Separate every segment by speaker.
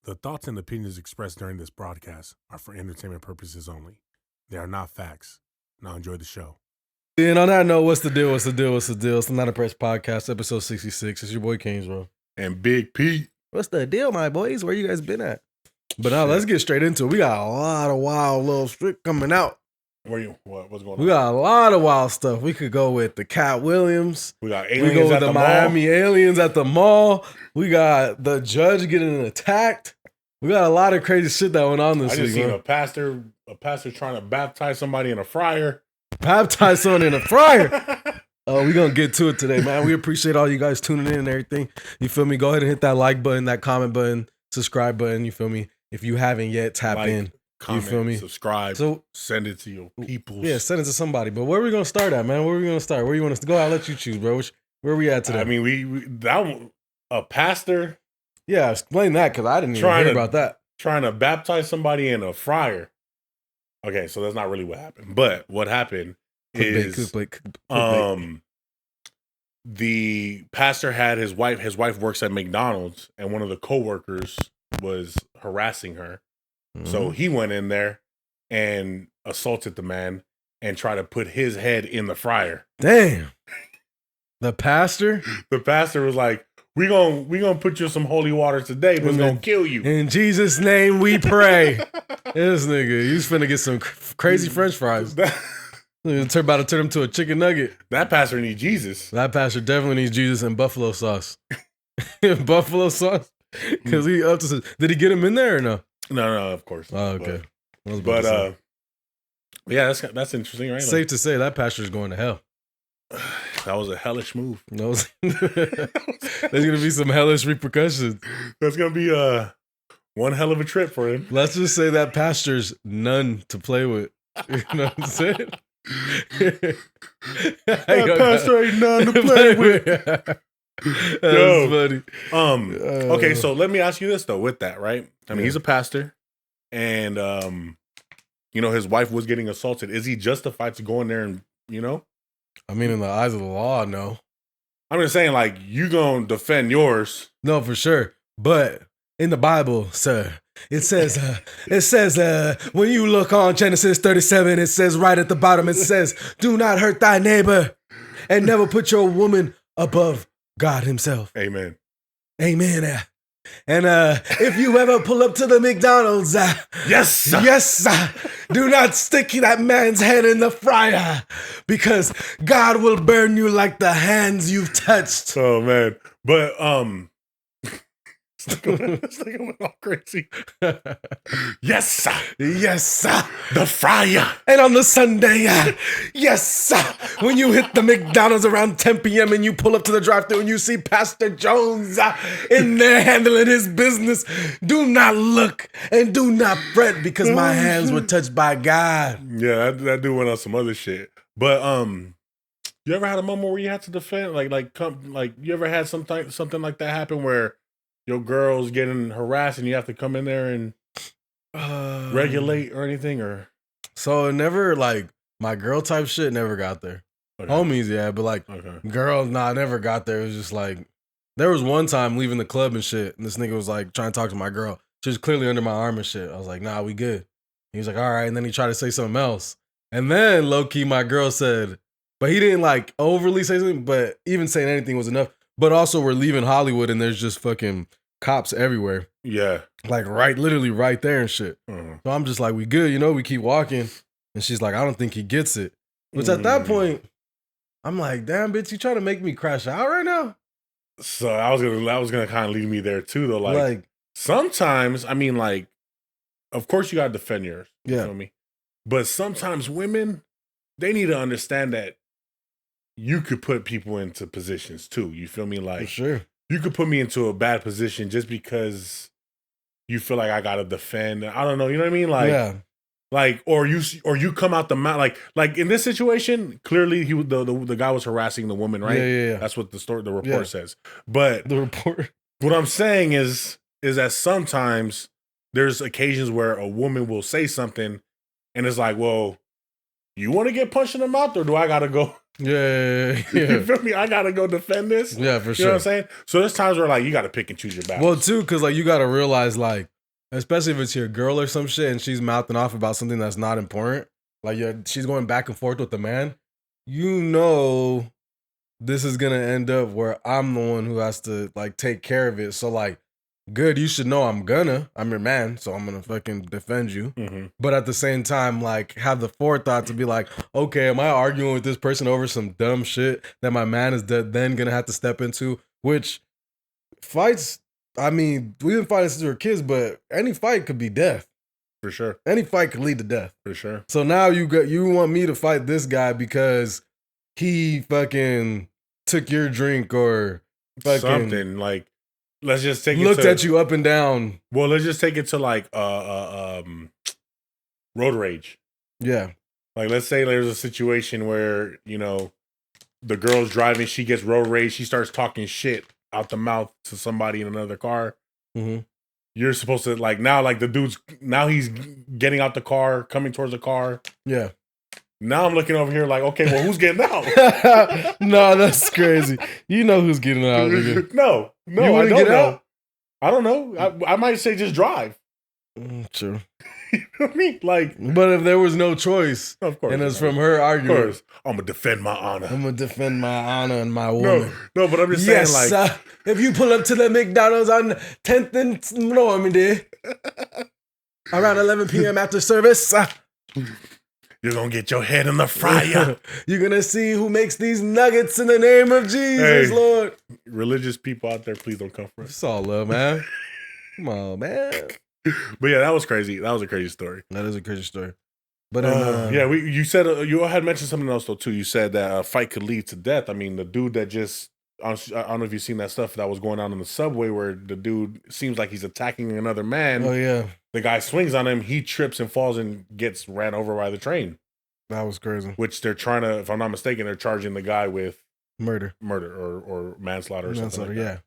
Speaker 1: The thoughts and opinions expressed during this broadcast are for entertainment purposes only. They are not facts. Now enjoy the show.
Speaker 2: And on that note, what's the deal? It's the Not Impressed Podcast, episode 66. It's your boy Kanesworld.
Speaker 1: And Big Pete.
Speaker 2: What's the deal, my boys? Where you guys been at? But now let's get straight into it. We got a lot of wild little shit coming out.
Speaker 1: What's going on?
Speaker 2: We got a lot of wild stuff. We could go with the Cat Williams.
Speaker 1: We got
Speaker 2: aliens. We go with the Miami aliens at the mall. We got the judge getting attacked. We got a lot of crazy shit that went on this week.
Speaker 1: I just seen a pastor trying to baptize somebody in a fryer.
Speaker 2: Baptize someone in a fryer. We're going to get to it today, man. We appreciate all you guys tuning in and everything. You feel me? Go ahead and hit that like button, that comment button, subscribe button. You feel me? If you haven't yet, tap in.
Speaker 1: Comment,
Speaker 2: you feel me?
Speaker 1: Subscribe.
Speaker 2: So
Speaker 1: send it to your people.
Speaker 2: Yeah, send it to somebody. But where are we going to start at, man? Where are we going to start? Where you want us to go? I'll let you choose, bro. Where are we at today?
Speaker 1: I mean, a pastor.
Speaker 2: Yeah, explain that because I didn't even hear about that.
Speaker 1: Trying to baptize somebody in a fryer. Okay, so that's not really what happened. But what happened is the pastor had his wife. His wife works at McDonald's, and one of the coworkers was harassing her. Mm-hmm. So he went in there and assaulted the man and tried to put his head in the fryer.
Speaker 2: Damn. The pastor?
Speaker 1: The pastor was like, we gonna put you in some holy water today, but it's gonna kill you.
Speaker 2: In Jesus' name we pray. This nigga, he's finna get some crazy French fries. About to turn him to a chicken nugget.
Speaker 1: That pastor needs Jesus.
Speaker 2: That pastor definitely needs Jesus and buffalo sauce. Buffalo sauce? Because he up to. Did he get him in there or no?
Speaker 1: No, of course.
Speaker 2: Oh, okay.
Speaker 1: But yeah, that's interesting, right?
Speaker 2: Safe to say that pastor's going to hell.
Speaker 1: That was a hellish move.
Speaker 2: No, there's gonna be some hellish repercussions.
Speaker 1: That's gonna be one hell of a trip for him.
Speaker 2: Let's just say that pastor's none to play with. You know what I'm saying?
Speaker 1: That pastor ain't none to play with.
Speaker 2: That's funny.
Speaker 1: Okay, so let me ask you this though. With that, right? I mean, he's a pastor, and his wife was getting assaulted. Is he justified to go in there and
Speaker 2: I mean, in the eyes of the law, no.
Speaker 1: I'm just saying, like, you gonna defend yours.
Speaker 2: No, for sure. But in the Bible, sir, it says, when you look on Genesis 37, it says right at the bottom, it says, do not hurt thy neighbor and never put your woman above God himself.
Speaker 1: Amen.
Speaker 2: Amen. And if you ever pull up to the McDonald's, yes, do not stick that man's head in the fryer because God will burn you like the hands you've touched.
Speaker 1: Oh man, but it's like I went all crazy. Yes, the fryer.
Speaker 2: And on the Sunday, when you hit the McDonald's around 10 p.m. and you pull up to the drive-thru and you see Pastor Jones in there handling his business, do not look and do not fret because my hands were touched by God.
Speaker 1: Yeah, that dude went on some other shit. But you ever had a moment where you had to defend, like you ever had something like that happen where your girl's getting harassed and you have to come in there and regulate or anything? Or
Speaker 2: so it never, like, my girl type shit never got there. Okay. Homies, yeah, but like girl, I never got there. It was just like, there was one time leaving the club and shit, and this nigga was like trying to talk to my girl. She was clearly under my arm and shit. I was like, nah, we good. He was like, all right, and then he tried to say something else. And then low-key my girl said, but he didn't like overly say something, but even saying anything was enough. But also we're leaving Hollywood and there's just fucking cops everywhere.
Speaker 1: Yeah.
Speaker 2: Like literally right there and shit. So I'm just like, we good, we keep walking. And she's like, I don't think he gets it. Which at that point, I'm like, damn, bitch, you trying to make me crash out right now?
Speaker 1: So I was gonna kind of lead me there too, though. Like sometimes, I mean, like, of course you gotta defend yours. You feel me? But sometimes women, they need to understand that you could put people into positions too. You feel me? Like,
Speaker 2: for sure.
Speaker 1: You could put me into a bad position just because you feel like I gotta defend. I don't know. You know what I mean? Like,
Speaker 2: yeah.
Speaker 1: Like, or you come out the mouth. Like in this situation, clearly the guy was harassing the woman, right?
Speaker 2: Yeah.
Speaker 1: That's what the report says. But
Speaker 2: the report.
Speaker 1: What I'm saying is that sometimes there's occasions where a woman will say something, and it's like, well, you want to get punched in the mouth, or do I gotta go?
Speaker 2: Yeah.
Speaker 1: You feel me? I gotta go defend this.
Speaker 2: Yeah, for sure.
Speaker 1: You know what I'm saying? So there's times where like you gotta pick and choose your battles.
Speaker 2: Well, too, because like you gotta realize like especially if it's your girl or some shit and she's mouthing off about something that's not important, like she's going back and forth with the man, you know this is gonna end up where I'm the one who has to like take care of it. So like, good, you should know I'm your man, so I'm gonna fucking defend you. Mm-hmm. But at the same time, like, have the forethought to be like, okay, am I arguing with this person over some dumb shit that my man is then gonna have to step into? Which fights, I mean, we didn't fight since we were kids, but any fight could be death.
Speaker 1: For sure.
Speaker 2: Any fight could lead to death.
Speaker 1: For sure.
Speaker 2: So now you want me to fight this guy because he fucking took your drink or fucking
Speaker 1: something, like, let's just take it
Speaker 2: looked at you up and down.
Speaker 1: Well, let's just take it to like road rage.
Speaker 2: Yeah.
Speaker 1: Like, let's say there's a situation where, you know, the girl's driving, she gets road rage, she starts talking shit out the mouth to somebody in another car. Mm-hmm. You're supposed to, like, now, like, the dude's, now he's getting out the car, coming towards the car.
Speaker 2: Yeah.
Speaker 1: Now I'm looking over here like, okay, well, who's getting out?
Speaker 2: No, that's crazy. You know who's getting out. Nigga.
Speaker 1: No, I don't know. Out? I don't know. I might say just drive.
Speaker 2: True.
Speaker 1: You know what I mean? Like,
Speaker 2: but if there was no choice,
Speaker 1: of course,
Speaker 2: and it's from her arguing,
Speaker 1: of course, I'm gonna defend my honor.
Speaker 2: I'm gonna defend my honor and my woman.
Speaker 1: No, but I'm just saying, like,
Speaker 2: if you pull up to the McDonald's on 10th and Normandy around 11 p.m. after service,
Speaker 1: you're gonna get your head in the fryer.
Speaker 2: You're gonna see who makes these nuggets in the name of Jesus, Lord.
Speaker 1: Religious people out there, please don't come for us.
Speaker 2: It's all love, man. Come on, man.
Speaker 1: But yeah, that was crazy. That was a crazy story.
Speaker 2: That is a crazy story. But
Speaker 1: yeah, you said you had mentioned something else though too. You said that a fight could lead to death. I mean, the dude that just I don't know if you've seen that stuff that was going on in the subway where the dude seems like he's attacking another man.
Speaker 2: Oh yeah.
Speaker 1: The guy swings on him, he trips and falls and gets ran over by the train.
Speaker 2: That was crazy.
Speaker 1: Which they're trying to, if I'm not mistaken, they're charging the guy with
Speaker 2: murder
Speaker 1: or manslaughter or something like that.
Speaker 2: Yeah.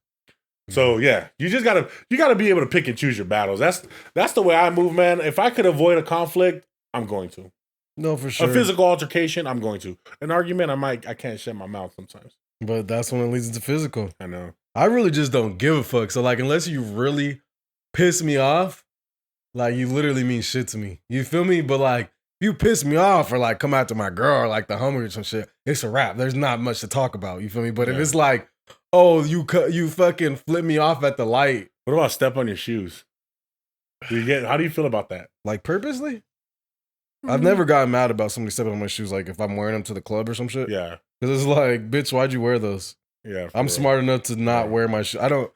Speaker 1: So yeah, you gotta be able to pick and choose your battles. That's the way I move, man. If I could avoid a conflict, I'm going to.
Speaker 2: No, for sure.
Speaker 1: A physical altercation, I'm going to. An argument, I can't shut my mouth sometimes.
Speaker 2: But that's when it leads to physical.
Speaker 1: I know.
Speaker 2: I really just don't give a fuck. So like, unless you really piss me off, like you literally mean shit to me. You feel me? But like, if you piss me off or like come after my girl or like the homie or some shit, it's a wrap. There's not much to talk about. You feel me? But if it's like, oh, you fucking flip me off at the light.
Speaker 1: What about step on your shoes? How do you feel about that?
Speaker 2: Like purposely? Mm-hmm. I've never gotten mad about somebody stepping on my shoes. Like if I'm wearing them to the club or some shit.
Speaker 1: Yeah.
Speaker 2: Because it's like, bitch, why'd you wear those?
Speaker 1: Yeah.
Speaker 2: I'm smart enough to not wear my shoes. I don't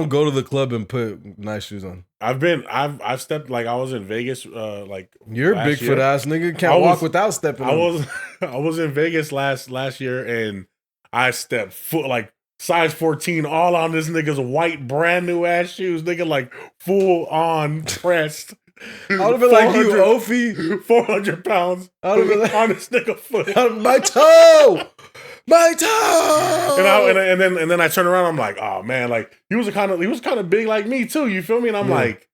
Speaker 2: go to the club and put nice shoes on.
Speaker 1: I've stepped, like I was in Vegas like
Speaker 2: you're a Bigfoot ass nigga. Can't walk without stepping on.
Speaker 1: I was in Vegas last year and I stepped like size 14 all on this nigga's white brand new ass shoes, nigga, like full on pressed.
Speaker 2: I would have been like, you Ophi.
Speaker 1: 400 pounds. I would have been like, on this nigga foot.
Speaker 2: My toe! My toe!
Speaker 1: And then I turn around, I'm like, oh man, like he was kind of big like me too, you feel me? And I'm like,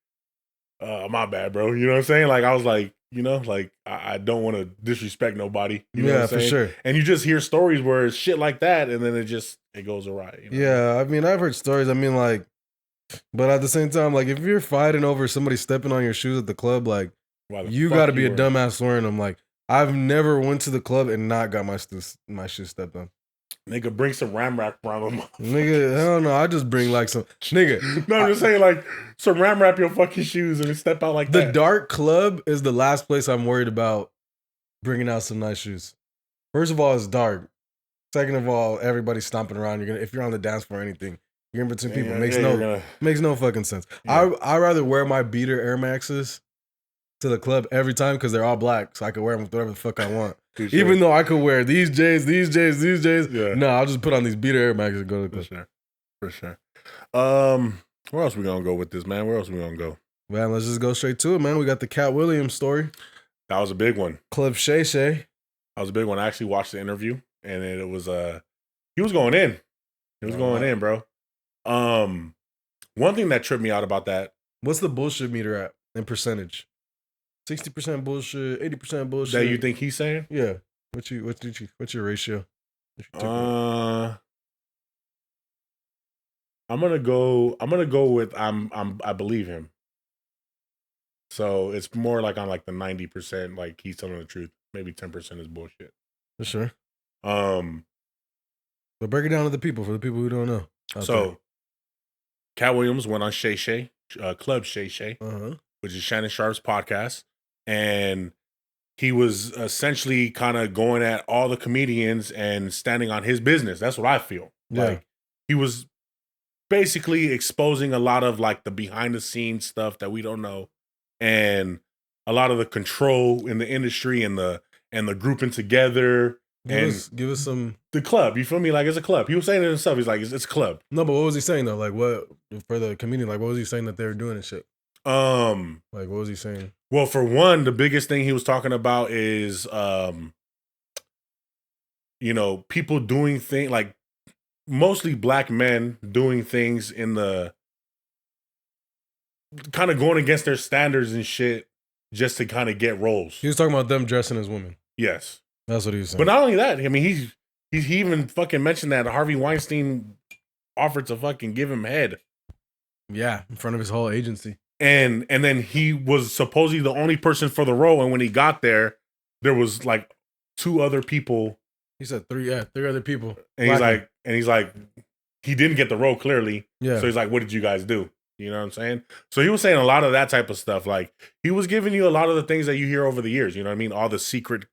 Speaker 1: my bad, bro. You know what I'm saying? Like I was like, you know, like I don't want to disrespect nobody. You know what I'm saying? For sure. And you just hear stories where it's shit like that, and then it goes awry. You know?
Speaker 2: Yeah, I mean, I've heard stories. I mean, like, but at the same time, like, if you're fighting over somebody stepping on your shoes at the club, like, you got to be a dumbass wearing them. Like, I've never went to the club and not got my shoes stepped on.
Speaker 1: Nigga, bring some ram wrap around them.
Speaker 2: Nigga, hell no, I just bring like some nigga.
Speaker 1: No, I'm just saying like some ram wrap your fucking shoes and step out like that.
Speaker 2: The dark club is the last place I'm worried about bringing out some nice shoes. First of all, it's dark. Second of all, everybody's stomping around. If you're on the dance floor or anything, you're in between people. Makes no fucking sense. Yeah. I rather wear my beater Air Maxes to the club every time because they're all black, so I can wear them with whatever the fuck I want. Sure. Even though I could wear these J's. Yeah. No, I'll just put on these beater Air Maxes and go to the club.
Speaker 1: For sure. Where else we gonna go with this, man? Where else we gonna go?
Speaker 2: Man, let's just go straight to it, man. We got the Cat Williams story.
Speaker 1: That was a big one.
Speaker 2: Club Shay Shay.
Speaker 1: That was a big one. I actually watched the interview, and it was he was going in. He was going in, bro. One thing that tripped me out about that.
Speaker 2: What's the bullshit meter at in percentage? 60% bullshit, 80% bullshit.
Speaker 1: That you think he's saying?
Speaker 2: Yeah. What's your ratio?
Speaker 1: I'm gonna go with I believe him. So it's more like on like the 90%, like he's telling the truth. Maybe 10% is bullshit.
Speaker 2: For sure. But break it down to the people, for the people who don't know.
Speaker 1: So Cat Williams went on Shay Shay, Club Shay Shay, which is Shannon Sharp's podcast. And he was essentially kind of going at all the comedians and standing on his business. That's what I feel.
Speaker 2: Yeah.
Speaker 1: Like he was basically exposing a lot of like the behind the scenes stuff that we don't know, and a lot of the control in the industry and the grouping together.
Speaker 2: Give us some
Speaker 1: the club. You feel me? Like it's a club. He was saying it himself. He's like, it's a club.
Speaker 2: No, but what was he saying though? Like what for the comedian? Like what was he saying that they were doing and shit? Like what was he saying?
Speaker 1: Well, for one, the biggest thing he was talking about is people doing things like mostly black men doing things in the kind of going against their standards and shit just to kind of get roles.
Speaker 2: He was talking about them dressing as women.
Speaker 1: Yes.
Speaker 2: That's what he was saying.
Speaker 1: But not only that, I mean, he even fucking mentioned that Harvey Weinstein offered to fucking give him head.
Speaker 2: Yeah, in front of his whole agency.
Speaker 1: And then he was supposedly the only person for the role. And when he got there was like 2 other people.
Speaker 2: He said 3 other people.
Speaker 1: And he's like, he didn't get the role clearly.
Speaker 2: Yeah.
Speaker 1: So he's like, what did you guys do? You know what I'm saying? So he was saying a lot of that type of stuff. Like he was giving you a lot of the things that you hear over the years. You know what I mean? All the secret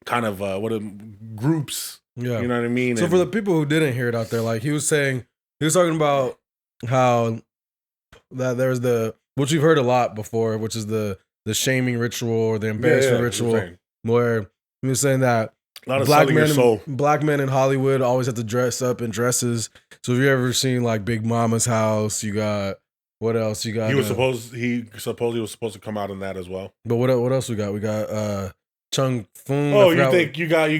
Speaker 1: kind of groups.
Speaker 2: Yeah.
Speaker 1: You know what I mean?
Speaker 2: So for the people who didn't hear it out there, like he was talking about how that there's which we've heard a lot before, which is the shaming ritual or the embarrassment ritual, where he was saying that
Speaker 1: a lot of
Speaker 2: black men in Hollywood always have to dress up in dresses. So have you ever seen like Big Mama's House? You got what else? You got
Speaker 1: he supposedly was supposed to come out in that as well.
Speaker 2: But what else we got? We got Chung Fung.
Speaker 1: Oh, you think you got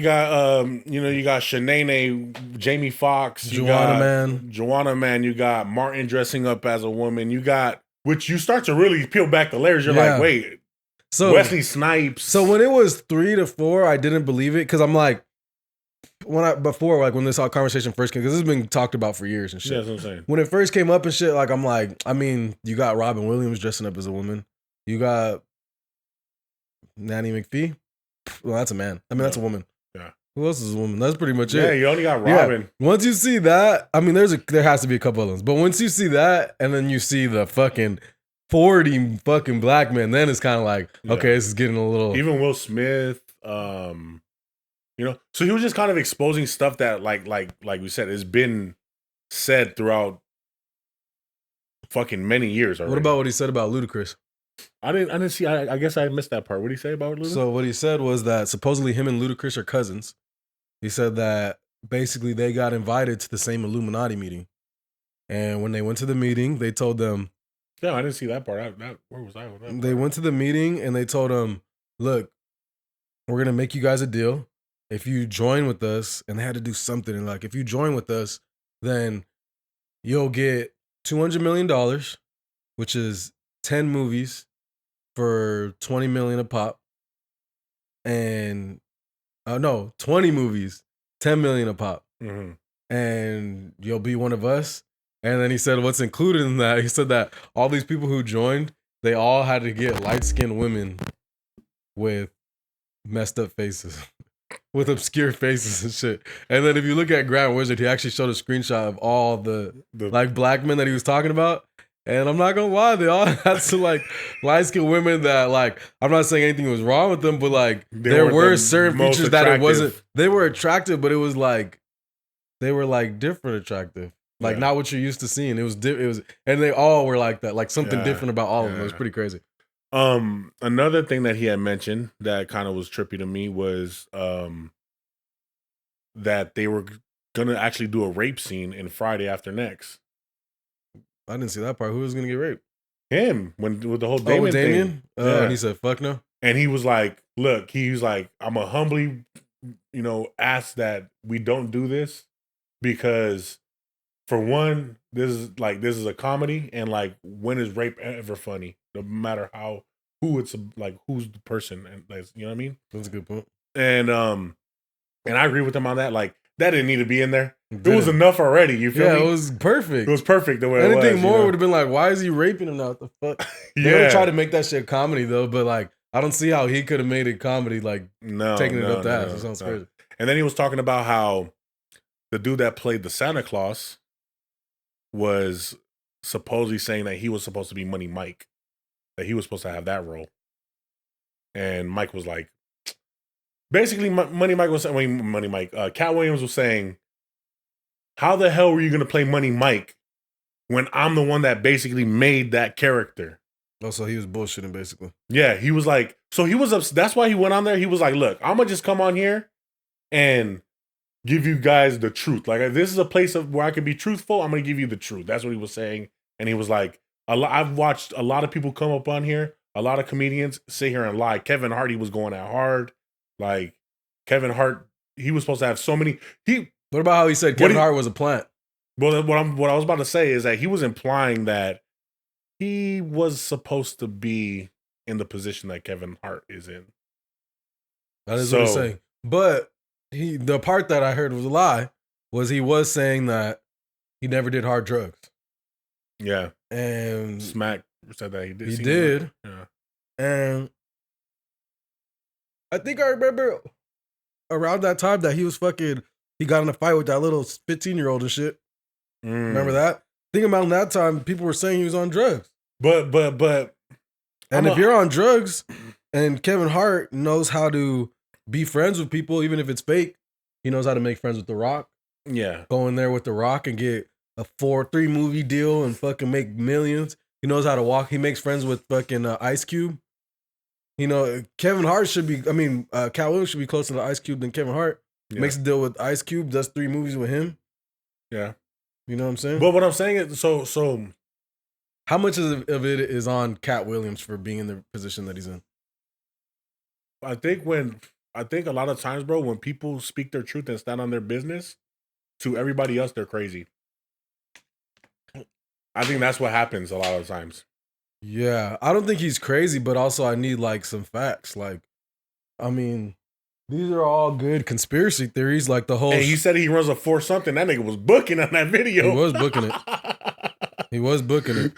Speaker 1: Shanae, Jamie Foxx,
Speaker 2: Joanna
Speaker 1: Man, you got Martin dressing up as a woman, you got, which you start to really peel back the layers. You're like, wait, so Wesley Snipes.
Speaker 2: So when it was 3 to 4, I didn't believe it because I'm like, when this whole conversation first came, because this has been talked about for years and shit.
Speaker 1: Yeah, that's what I'm saying.
Speaker 2: When it first came up and shit, like I'm like, I mean, you got Robin Williams dressing up as a woman, you got Nanny McPhee. Well, that's a man. I mean, that's a woman.
Speaker 1: Yeah.
Speaker 2: Who else is a woman? That's pretty much it.
Speaker 1: Yeah, you only got Robin.
Speaker 2: Yeah. Once you see that, I mean, there has to be a couple of them. But once you see that, and then you see the fucking 40 fucking black men, then it's kind of like, okay, this is getting a little.
Speaker 1: Even Will Smith, so he was just kind of exposing stuff that, like we said, has been said throughout fucking many years already.
Speaker 2: What about what he said about Ludacris?
Speaker 1: I didn't see. I guess I missed that part. What did he say about Ludacris?
Speaker 2: So what he said was that supposedly him and Ludacris are cousins. He said that basically they got invited to the same Illuminati meeting, and when they went to the meeting, they told them.
Speaker 1: No, I didn't see that part. Where was I with that?
Speaker 2: They went to the meeting and they told them, "Look, we're gonna make you guys a deal. If you join with us," and they had to do something. And like, if you join with us, then you'll get $200 million, which is 10 movies for $20 million a pop. And 20 movies, $10 million a pop.
Speaker 1: Mm-hmm.
Speaker 2: And you'll be one of us. And then he said, what's included in that? He said that all these people who joined, they all had to get light-skinned women with messed up faces. With obscure faces and shit. And then if you look at Grant Wizard, he actually showed a screenshot of all the like black men that he was talking about. And I'm not gonna lie, they all had some like light-skinned women that like, I'm not saying anything was wrong with them, but like there were certain features that it wasn't. They were attractive, but it was like they were like different attractive. Like not what you're used to seeing. It was and they all were like that, like something different about all of them. It was pretty crazy.
Speaker 1: Another thing that he had mentioned that kind of was trippy to me was that they were gonna actually do a rape scene in Friday After Next.
Speaker 2: I didn't see that part. Who was gonna get raped?
Speaker 1: Him, with the whole Damien thing.
Speaker 2: And he said, "Fuck no."
Speaker 1: And he was like, "Look," he was like, "I'm a humbly, ask that we don't do this because, for one, this is a comedy, and like, when is rape ever funny? No matter who's the person, and you know what I mean."
Speaker 2: That's a good point.
Speaker 1: And I agree with him on that. Like, that didn't need to be in there. It was enough already. You feel me?
Speaker 2: Yeah, it was perfect.
Speaker 1: It was perfect the way
Speaker 2: Anything
Speaker 1: it was.
Speaker 2: Anything more would have been like, why is he raping him now? What the fuck? They would have tried to make that shit comedy though, but like, I don't see how he could have made it comedy, like taking it up the ass. It sounds crazy.
Speaker 1: And then he was talking about how the dude that played the Santa Claus was supposedly saying that he was supposed to be Money Mike, that he was supposed to have that role. And Mike was like, basically, Money Mike was saying, Cat Williams was saying, how the hell were you going to play Money Mike when I'm the one that basically made that character?
Speaker 2: Oh, so he was bullshitting basically.
Speaker 1: Yeah, he was like, so he was, that's why he went on there. He was like, look, I'm going to just come on here and give you guys the truth. Like, this is a place where I can be truthful. I'm going to give you the truth. That's what he was saying. And he was like, I've watched a lot of people come up on here, a lot of comedians sit here and lie. Kevin Hart, he was going out hard. Like, Kevin Hart, he was supposed to have so many.
Speaker 2: What about how he said Kevin Hart was a plant?
Speaker 1: Well, what I was about to say is that he was implying that he was supposed to be in the position that Kevin Hart is in.
Speaker 2: That is what he's saying. But the part that I heard was a lie was he was saying that he never did hard drugs.
Speaker 1: Yeah.
Speaker 2: And
Speaker 1: Smack said that he did.
Speaker 2: He did.
Speaker 1: Yeah.
Speaker 2: And I think I remember around that time that he got in a fight with that little 15-year-old and shit. Remember that? Think about that time, people were saying he was on drugs.
Speaker 1: But
Speaker 2: and if you're on drugs and Kevin Hart knows how to be friends with people, even if it's fake, he knows how to make friends with The Rock.
Speaker 1: Yeah.
Speaker 2: Go in there with The Rock and get a 3 movie deal and fucking make millions. He knows how to walk. He makes friends with fucking Ice Cube. You know, Kevin Hart should be, Cat Williams should be closer to Ice Cube than Kevin Hart. Yeah. Makes a deal with Ice Cube, does 3 movies with him.
Speaker 1: Yeah.
Speaker 2: You know what I'm saying?
Speaker 1: But what I'm saying is, so
Speaker 2: how much of it is on Cat Williams for being in the position that he's in?
Speaker 1: I think a lot of times, bro, when people speak their truth and stand on their business, to everybody else, they're crazy. I think that's what happens a lot of times.
Speaker 2: Yeah. I don't think he's crazy, but also I need like some facts. Like, I mean, these are all good conspiracy theories, like the whole.
Speaker 1: Hey, he said he runs a 4 something. That nigga was booking on that video.
Speaker 2: He was booking it. He was booking it.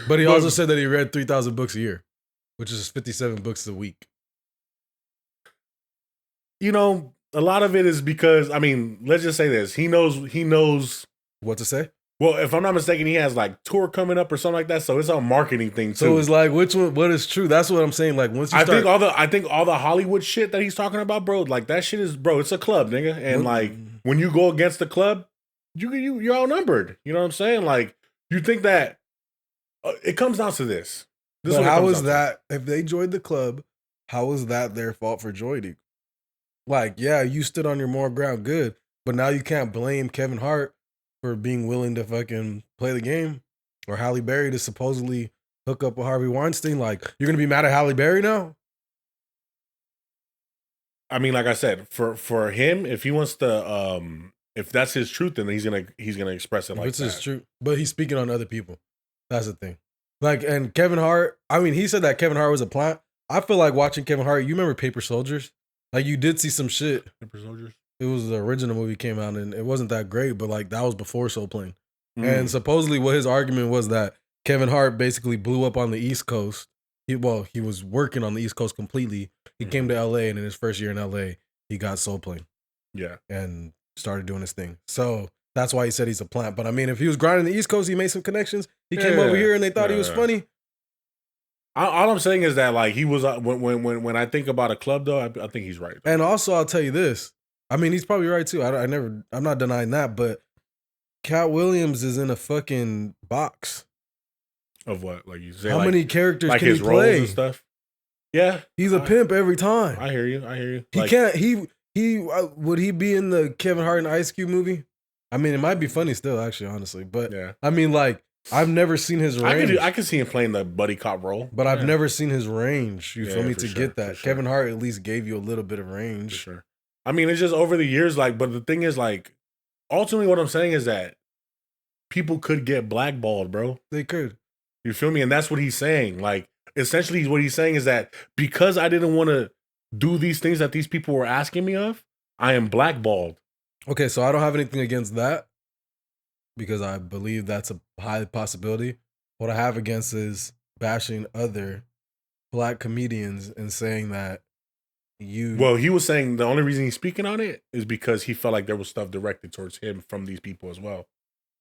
Speaker 2: But he also said that he read 3,000 books a year, which is 57 books a week.
Speaker 1: You know, a lot of it is because, let's just say this. He knows
Speaker 2: what to say.
Speaker 1: Well, if I'm not mistaken, he has like tour coming up or something like that. So it's a marketing thing too.
Speaker 2: So it's like, what is true? That's what I'm saying. Like once you start,
Speaker 1: I think all the Hollywood shit that he's talking about, bro, like that shit is, bro, it's a club, nigga. And like when you go against the club, you're outnumbered. You know what I'm saying? Like you think that it comes down to this.
Speaker 2: But how is that if they joined the club? How is that their fault for joining? Like, yeah, you stood on your moral ground, good, but now you can't blame Kevin Hart for being willing to fucking play the game, or Halle Berry to supposedly hook up with Harvey Weinstein. Like, you're gonna be mad at Halle Berry now?
Speaker 1: I mean, like I said, for him, if he wants to, if that's his truth, then he's gonna express it like
Speaker 2: that. It's his truth, but he's speaking on other people. That's the thing. Like, and Kevin Hart. I mean, he said that Kevin Hart was a plant. I feel like watching Kevin Hart. You remember Paper Soldiers? Like, you did see some shit.
Speaker 1: Paper Soldiers.
Speaker 2: It was the original movie came out and it wasn't that great, but like that was before Soul Plane. And supposedly what his argument was that Kevin Hart basically blew up on the East Coast. He was working on the East Coast completely. He came to LA and in his first year in LA, he got Soul Plane.
Speaker 1: Yeah.
Speaker 2: And started doing his thing. So that's why he said he's a plant. But I mean, if he was grinding the East Coast, he made some connections. He came over here and they thought he was funny.
Speaker 1: All I'm saying is that like he was when I think about a club though, I think he's right.
Speaker 2: And also I'll tell you this. I mean, he's probably right too. I'm not denying that, but Cat Williams is in a fucking box.
Speaker 1: Of what? Like you say,
Speaker 2: how many characters
Speaker 1: like
Speaker 2: can
Speaker 1: his
Speaker 2: he play?
Speaker 1: Roles and stuff. Yeah,
Speaker 2: he's a pimp every time.
Speaker 1: I hear you.
Speaker 2: He can't. He would he be in the Kevin Hart and Ice Cube movie? I mean, it might be funny still, actually, honestly. But yeah. I mean, like I've never seen his range.
Speaker 1: I can see him playing the buddy cop role,
Speaker 2: but I've never seen his range. You feel me to get that? Kevin Hart at least gave you a little bit of range.
Speaker 1: For sure. I mean, it's just over the years, like, but the thing is, like, ultimately what I'm saying is that people could get blackballed, bro.
Speaker 2: They could.
Speaker 1: You feel me? And that's what he's saying. Like, essentially what he's saying is that because I didn't want to do these things that these people were asking me of, I am blackballed.
Speaker 2: Okay, so I don't have anything against that because I believe that's a high possibility. What I have against is bashing other black comedians and saying that
Speaker 1: Well, he was saying the only reason he's speaking on it is because he felt like there was stuff directed towards him from these people as well.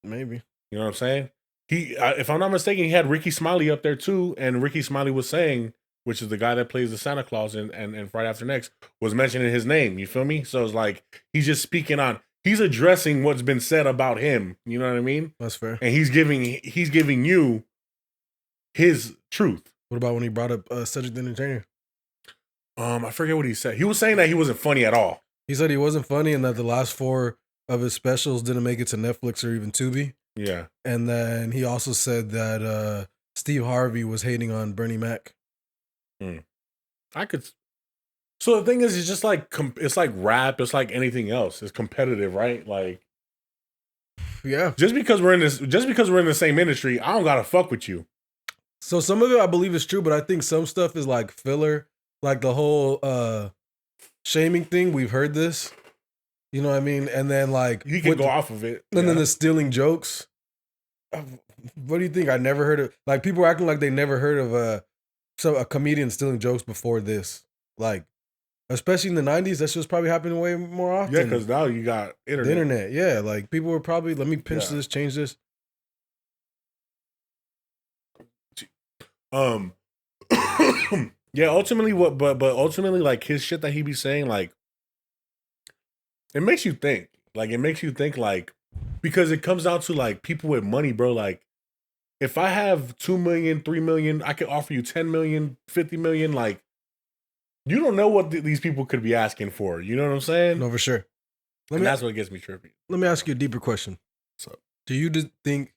Speaker 2: Maybe.
Speaker 1: You know what I'm saying? If I'm not mistaken, he had Ricky Smiley up there too, and Ricky Smiley was saying, which is the guy that plays the Santa Claus and Friday After Next, was mentioning his name. You feel me? So it's like he's just speaking on. He's addressing what's been said about him. You know what I mean?
Speaker 2: That's fair.
Speaker 1: And he's giving you his truth.
Speaker 2: What about when he brought up Cedric the Entertainer?
Speaker 1: I forget what he said. He was saying that he wasn't funny at all.
Speaker 2: He said he wasn't funny and that the last 4 of his specials didn't make it to Netflix or even Tubi.
Speaker 1: Yeah.
Speaker 2: And then he also said that Steve Harvey was hating on Bernie Mac.
Speaker 1: So the thing is, it's just like it's like rap. It's like anything else. It's competitive, right? Like,
Speaker 2: yeah.
Speaker 1: Just because we're in the same industry, I don't gotta fuck with you.
Speaker 2: So some of it I believe is true, but I think some stuff is like filler. Like the whole shaming thing. We've heard this. You know what I mean? And then like
Speaker 1: he can go off of it.
Speaker 2: And then the stealing jokes. What do you think? I never heard of like people are acting like they never heard of a comedian stealing jokes before this. Like, especially in the 90s, that shit was probably happening way more often.
Speaker 1: Yeah, because now you got internet.
Speaker 2: The internet, yeah. Like people were probably, let me pinch this, change this.
Speaker 1: Yeah, ultimately but ultimately like his shit that he be saying, like it makes you think. Like it makes you think like because it comes down to like people with money, bro. Like if I have 2 million, 3 million, I could offer you 10 million, 50 million, like you don't know what these people could be asking for. You know what I'm saying?
Speaker 2: No, for sure.
Speaker 1: That's what gets me trippy.
Speaker 2: Let me ask you a deeper question.
Speaker 1: What's up?
Speaker 2: Do you think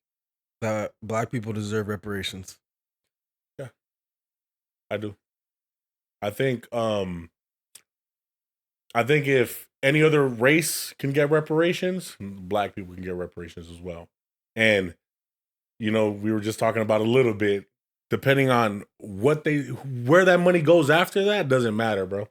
Speaker 2: that black people deserve reparations?
Speaker 1: Yeah, I do. I think if any other race can get reparations, black people can get reparations as well. And you know, we were just talking about a little bit. Depending on where that money goes after that, doesn't matter, bro.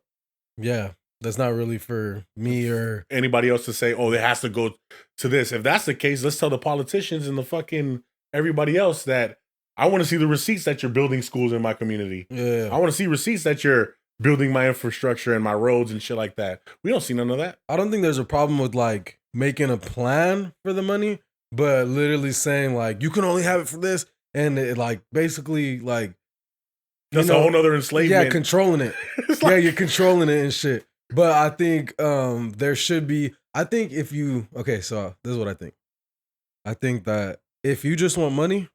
Speaker 2: Yeah, that's not really for me or
Speaker 1: anybody else to say, oh, it has to go to this. If that's the case, let's tell the politicians and the fucking everybody else that I want to see the receipts that you're building schools in my community.
Speaker 2: Yeah.
Speaker 1: I want to see receipts that you're building my infrastructure and my roads and shit like that. We don't see none of that.
Speaker 2: I don't think there's a problem with like making a plan for the money, but literally saying like, you can only have it for this. And it like basically like
Speaker 1: that's a whole nother enslavement.
Speaker 2: Yeah, controlling it. Yeah, you're controlling it and shit. But I think there should be. I think if you so this is what I think. I think that if you just want money,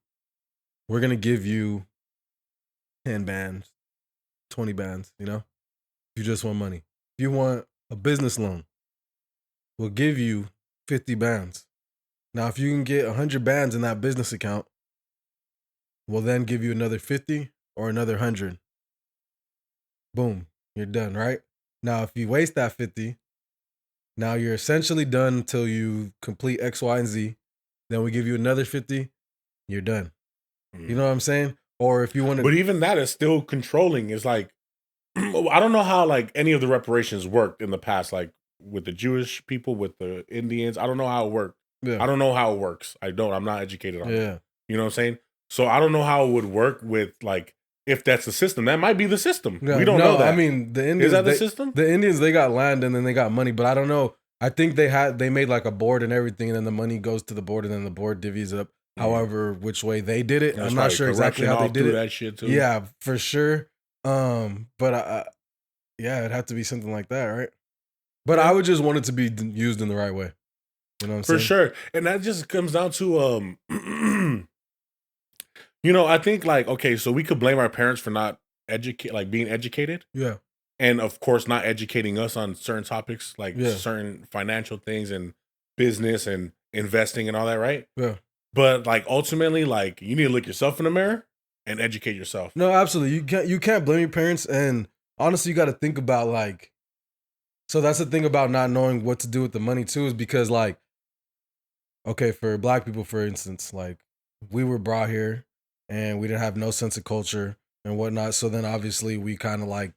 Speaker 2: we're gonna give you 10 bands, 20 bands. You know, if you just want money. If you want a business loan, we'll give you 50 bands. Now, if you can get 100 bands in that business account, we'll then give you another 50 or another 100. Boom, you're done, right? Now, if you waste that 50, now you're essentially done until you complete X, Y, and Z. Then we give you another 50, you're done. You know what I'm saying? Or if you want to...
Speaker 1: But even that is still controlling. It's like, I don't know how like any of the reparations worked in the past, like with the Jewish people, with the Indians. I don't know how it worked.
Speaker 2: Yeah.
Speaker 1: I don't know how it works. I'm not educated on it. You know what I'm saying? So I don't know how it would work with like if that's the system. That might be the system.
Speaker 2: Yeah,
Speaker 1: we don't know that.
Speaker 2: I mean, the Indians,
Speaker 1: is that the system?
Speaker 2: The Indians, they got land and then they got money, but I don't know. I think they made like a board and everything, and then the money goes to the board, and then the board divvies up. However, which way they did it, I'm not sure exactly how they did it.
Speaker 1: That shit too.
Speaker 2: Yeah, for sure. But it'd have to be something like that, right? But I would just want it to be used in the right way. You know what I'm saying?
Speaker 1: For sure. And that just comes down to you know, I think like, okay, so we could blame our parents for not being educated.
Speaker 2: Yeah.
Speaker 1: And of course not educating us on certain topics, like certain financial things and business and investing and all that, right?
Speaker 2: Yeah.
Speaker 1: But like ultimately, like you need to look yourself in the mirror and educate yourself.
Speaker 2: No, absolutely. You can't blame your parents, and honestly, you got to think about like. So that's the thing about not knowing what to do with the money too, is because like, okay, for black people, for instance, like we were brought here and we didn't have no sense of culture and whatnot. So then obviously we kind of like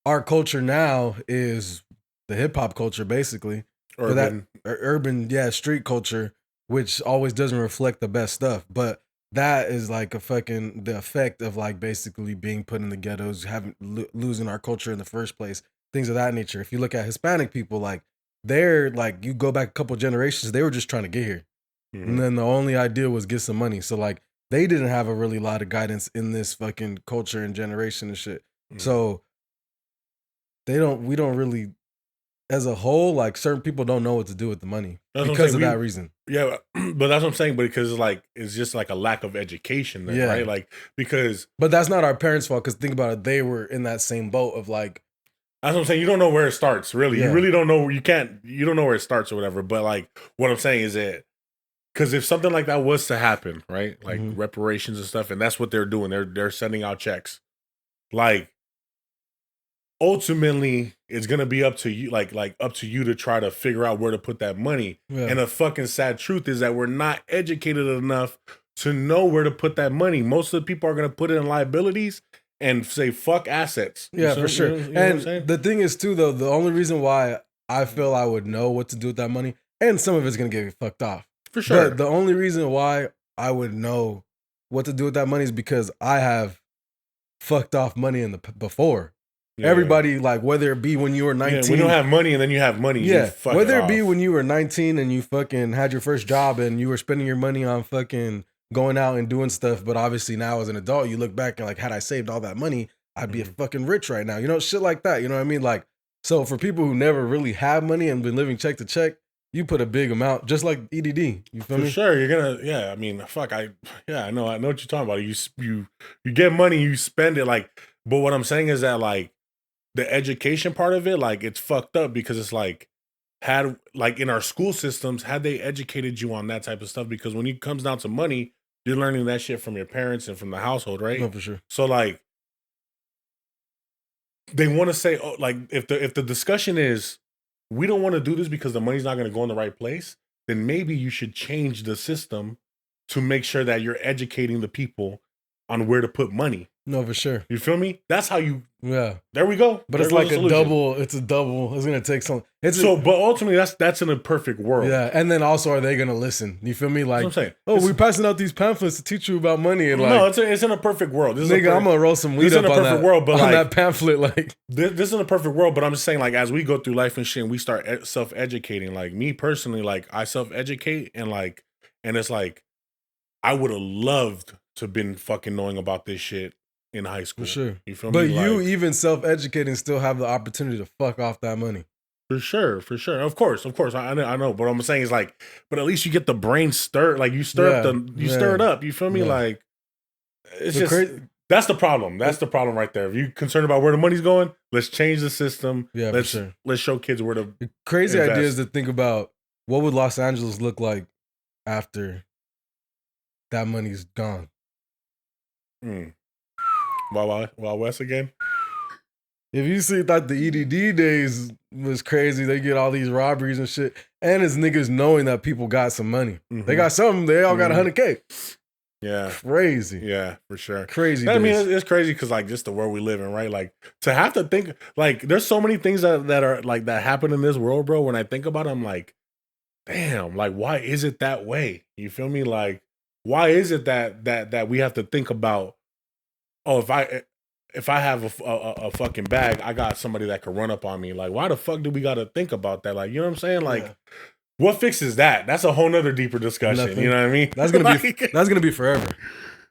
Speaker 2: our culture now is the hip hop culture basically. urban, street culture, which always doesn't reflect the best stuff. But that is like the effect of like basically being put in the ghettos, losing our culture in the first place, things of that nature. If you look at Hispanic people, like they're like, you go back a couple generations, they were just trying to get here. And then the only idea was get some money. So like they didn't have a really lot of guidance in this fucking culture and generation and shit. So we don't really, as a whole, like certain people don't know what to do with the money because of that reason.
Speaker 1: Yeah, but that's what I'm saying. Because it's just like a lack of education, then, right? Like
Speaker 2: but that's not our parents' fault. Because think about it, they were in that same boat of like.
Speaker 1: That's what I'm saying. You don't know where it starts, really. Yeah. You really don't know. You don't know where it starts or whatever. But like, what I'm saying is that because if something like that was to happen, right, like reparations and stuff, and that's what they're doing, they're sending out checks, like. Ultimately, it's gonna be up to you, like up to you to try to figure out where to put that money. Yeah. And the fucking sad truth is that we're not educated enough to know where to put that money. Most of the people are gonna put it in liabilities and say fuck assets.
Speaker 2: Yeah, for sure. You know and the thing is too, though, the only reason why I feel I would know what to do with that money, and some of it's gonna get fucked off
Speaker 1: for sure.
Speaker 2: But the only reason why I would know what to do with that money is because I have fucked off money before. Yeah. Everybody, like, whether it be when you were 19.
Speaker 1: Yeah, we don't have money and then you have money.
Speaker 2: Yeah. Whether it be when you were 19 and you fucking had your first job and you were spending your money on fucking going out and doing stuff. But obviously now as an adult, you look back and like, had I saved all that money, I'd be a fucking rich right now. You know, shit like that. You know what I mean? Like, so for people who never really had money and been living check to check, you put a big amount, just like EDD. You feel me?
Speaker 1: For sure. You're going to, yeah. I mean, fuck, I know what you're talking about. You get money, you spend it like, but what I'm saying is that like, the education part of it, like it's fucked up because it's like in our school systems, had they educated you on that type of stuff? Because when it comes down to money, you're learning that shit from your parents and from the household, right?
Speaker 2: No, for sure.
Speaker 1: So like, they want to say, oh, like if the discussion is we don't want to do this because the money's not going to go in the right place, then maybe you should change the system to make sure that you're educating the people on where to put money.
Speaker 2: No, for sure.
Speaker 1: You feel me? That's how you.
Speaker 2: Yeah.
Speaker 1: There we go.
Speaker 2: But it's like a double. It's a double. It's gonna take some.
Speaker 1: But ultimately, that's in a perfect world.
Speaker 2: Yeah, and then also, are they gonna listen? You feel me? Like,
Speaker 1: that's what I'm saying.
Speaker 2: Oh, we're passing out these pamphlets to teach you about money, and like,
Speaker 1: no, it's in a perfect world.
Speaker 2: Nigga, I'm gonna roll some weed up on that world, but on that pamphlet, like,
Speaker 1: this is in a perfect world. But I'm just saying, like, as we go through life and shit, and we start self-educating. Like me personally, like I self-educate, and it's like, I would have loved to been fucking knowing about this shit in high school.
Speaker 2: For sure.
Speaker 1: You feel
Speaker 2: me?
Speaker 1: But
Speaker 2: you even self-educating still have the opportunity to fuck off that money.
Speaker 1: For sure. Of course. I know. But what I'm saying is like, but at least you get the brain stirred. Like you stir it up. You feel me? Yeah. Like it's that's the problem. That's the problem right there. If you're concerned about where the money's going, let's change the system.
Speaker 2: Yeah,
Speaker 1: let's show kids where to.
Speaker 2: The crazy idea is to think about what would Los Angeles look like after that money's gone.
Speaker 1: Wild West again.
Speaker 2: If you see that the EDD days was crazy, they get all these robberies and shit, and it's niggas knowing that people got some money. They got something. They all got $100K.
Speaker 1: Yeah,
Speaker 2: crazy.
Speaker 1: Yeah, for sure.
Speaker 2: Crazy.
Speaker 1: I mean, it's crazy because like just the world we live in, right? Like to have to think, like there's so many things that are like that happen in this world, bro. When I think about it, I'm like, damn, like why is it that way? You feel me? Like why is it that we have to think about? Oh, if I have a fucking bag, I got somebody that could run up on me. Like, why the fuck do we got to think about that? Like, you know what I'm saying? Like, what fixes that? That's a whole nother deeper discussion. Nothing. You know what I mean?
Speaker 2: That's gonna be forever.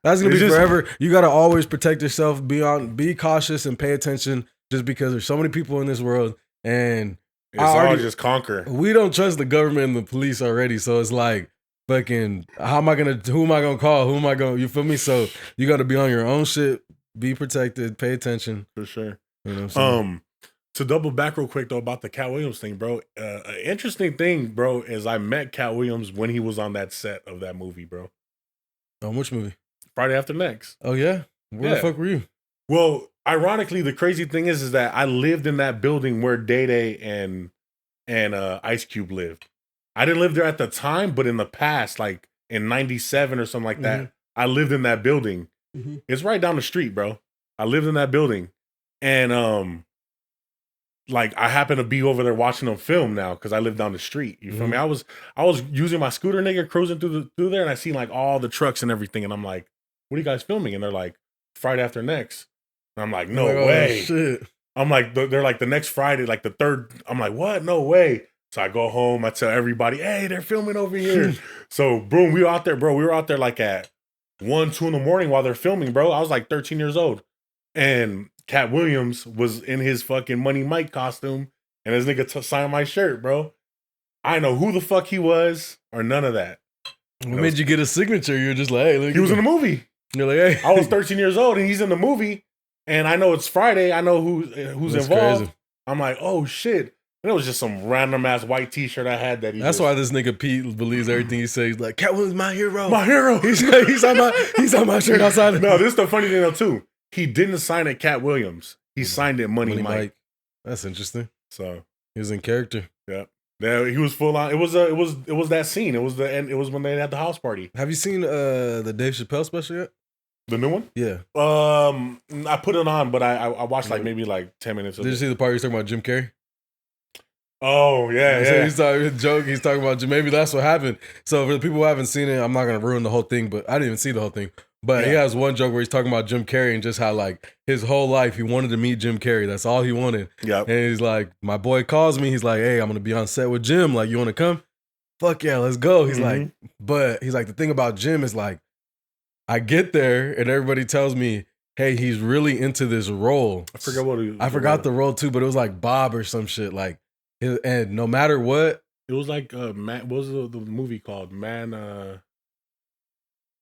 Speaker 2: That's gonna be forever. You gotta always protect yourself. Be cautious and pay attention. Just because there's so many people in this world, and
Speaker 1: it's all just conquer.
Speaker 2: We don't trust the government and the police already, so it's like. Fucking, who am I gonna call? Who am I gonna, you feel me? So you gotta be on your own shit, be protected, pay attention.
Speaker 1: For sure.
Speaker 2: You know what I'm saying?
Speaker 1: To double back real quick though about the Cat Williams thing, bro. An interesting thing, bro, is I met Cat Williams when he was on that set of that movie, bro.
Speaker 2: On which movie?
Speaker 1: Friday After Next.
Speaker 2: Oh yeah? Where the fuck were you?
Speaker 1: Well, ironically, the crazy thing is that I lived in that building where Day and Ice Cube lived. I didn't live there at the time, but in the past, like in 97 or something like that, I lived in that building. It's right down the street, bro. I lived in that building. And like I happen to be over there watching them film now because I live down the street. You feel me? I was using my scooter, nigga, cruising through there, and I seen like all the trucks and everything, and I'm like, "What are you guys filming?" And they're like, "Friday after next." And I'm like, "No way!"
Speaker 2: Shit.
Speaker 1: I'm like, they're like the next Friday, like the third. I'm like, "What? No way!" So I go home, I tell everybody, "Hey, they're filming over here." So boom, we were out there, bro. We were out there like at 1, 2 in the morning while they're filming, bro. I was like 13 years old, and Cat Williams was in his fucking Money Mike costume, and this nigga signed my shirt, bro. I know who the fuck he was or none of that.
Speaker 2: What made you get a signature? You're just like, hey,
Speaker 1: he was in the movie.
Speaker 2: You're like, hey.
Speaker 1: I was 13 years old, and he's in the movie, and I know it's Friday. I know who's
Speaker 2: That's
Speaker 1: involved.
Speaker 2: Crazy.
Speaker 1: I'm like, oh shit. And it was just some random ass white t-shirt I had that
Speaker 2: That's why this nigga Pete believes everything he says. He's like, Cat Williams, my hero.
Speaker 1: My hero.
Speaker 2: He's on my shirt outside.
Speaker 1: No, this is the funny thing though too. He didn't sign it Cat Williams. He signed it Money Mike.
Speaker 2: That's interesting.
Speaker 1: So
Speaker 2: he was in character.
Speaker 1: Yeah. Yeah, he was full on. It was that scene. It was when they had the house party.
Speaker 2: Have you seen the Dave Chappelle special yet?
Speaker 1: The new one?
Speaker 2: Yeah.
Speaker 1: I put it on, but I watched like maybe like 10 minutes of it.
Speaker 2: Did you see the part he's talking about Jim Carrey?
Speaker 1: Oh, yeah.
Speaker 2: So he's talking about maybe that's what happened. So for the people who haven't seen it, I'm not gonna ruin the whole thing, but I didn't even see the whole thing. But he has one joke where he's talking about Jim Carrey and just how like his whole life he wanted to meet Jim Carrey. That's all he wanted.
Speaker 1: Yep.
Speaker 2: And he's like, my boy calls me. He's like, hey, I'm gonna be on set with Jim. Like, you want to come? Fuck yeah, let's go. He's like, but he's like, the thing about Jim is like, I get there and everybody tells me, hey, he's really into this role.
Speaker 1: I
Speaker 2: forgot the role too, but it was like Bob or some shit. Like, and no matter what,
Speaker 1: it was like Man. What was the movie called? Man.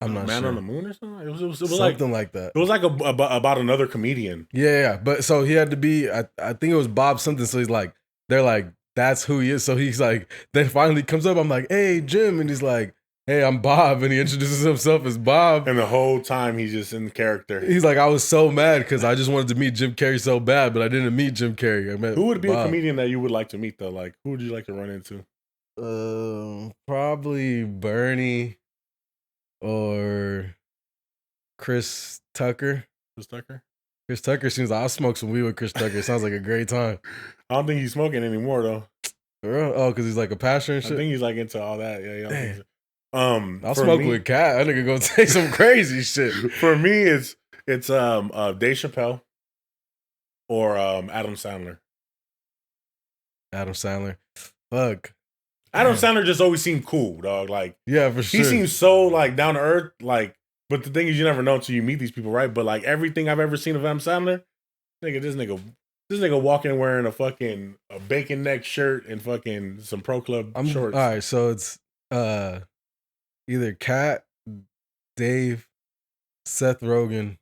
Speaker 2: I'm not
Speaker 1: Man
Speaker 2: sure.
Speaker 1: on the Moon or something. It was
Speaker 2: something like that.
Speaker 1: It was like about another comedian.
Speaker 2: Yeah. But so he had to be. I think it was Bob something. So he's like, they're like, that's who he is. So he's like, then finally comes up. I'm like, hey Jim, and he's like, hey, I'm Bob, and he introduces himself as Bob.
Speaker 1: And the whole time he's just in character.
Speaker 2: He's like, I was so mad because I just wanted to meet Jim Carrey so bad, but I didn't meet Jim Carrey. I met
Speaker 1: who would be
Speaker 2: Bob.
Speaker 1: a comedian that you would like to meet though? Like, who would you like to run into?
Speaker 2: Probably Bernie or Chris Tucker. Chris Tucker seems like I'll smoke some weed with Chris Tucker. Sounds like a great time.
Speaker 1: I don't think he's smoking anymore though.
Speaker 2: For real? Oh, because he's like a pastor and shit.
Speaker 1: I think he's like into all that. Yeah.
Speaker 2: I'll smoke with Cat. That nigga gonna take some crazy shit.
Speaker 1: For me, it's Dave Chappelle or Adam Sandler.
Speaker 2: Adam Sandler. Fuck.
Speaker 1: Adam Sandler just always seemed cool, dog. Like,
Speaker 2: yeah, for sure.
Speaker 1: He seems so like down to earth. Like, but the thing is, you never know until you meet these people, right? But like everything I've ever seen of Adam Sandler, this nigga walking wearing a bacon neck shirt and fucking some Pro Club shorts.
Speaker 2: All right, so it's either Cat, Dave, Seth Rogen,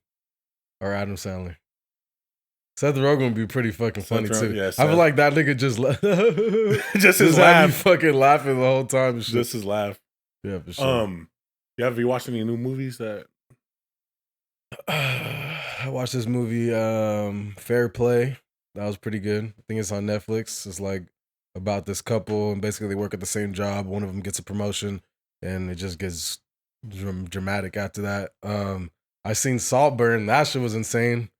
Speaker 2: or Adam Sandler. Seth Rogen would be pretty fucking funny too. Yeah, I feel like that nigga just
Speaker 1: just his laugh,
Speaker 2: have you fucking laughing the whole time. And shit.
Speaker 1: Just his laugh.
Speaker 2: Yeah, for sure.
Speaker 1: Have you watched any new movies that?
Speaker 2: I watched this movie, Fair Play. That was pretty good. I think it's on Netflix. It's like about this couple and basically they work at the same job. One of them gets a promotion and it just gets dramatic after that. I seen Saltburn. That shit was insane.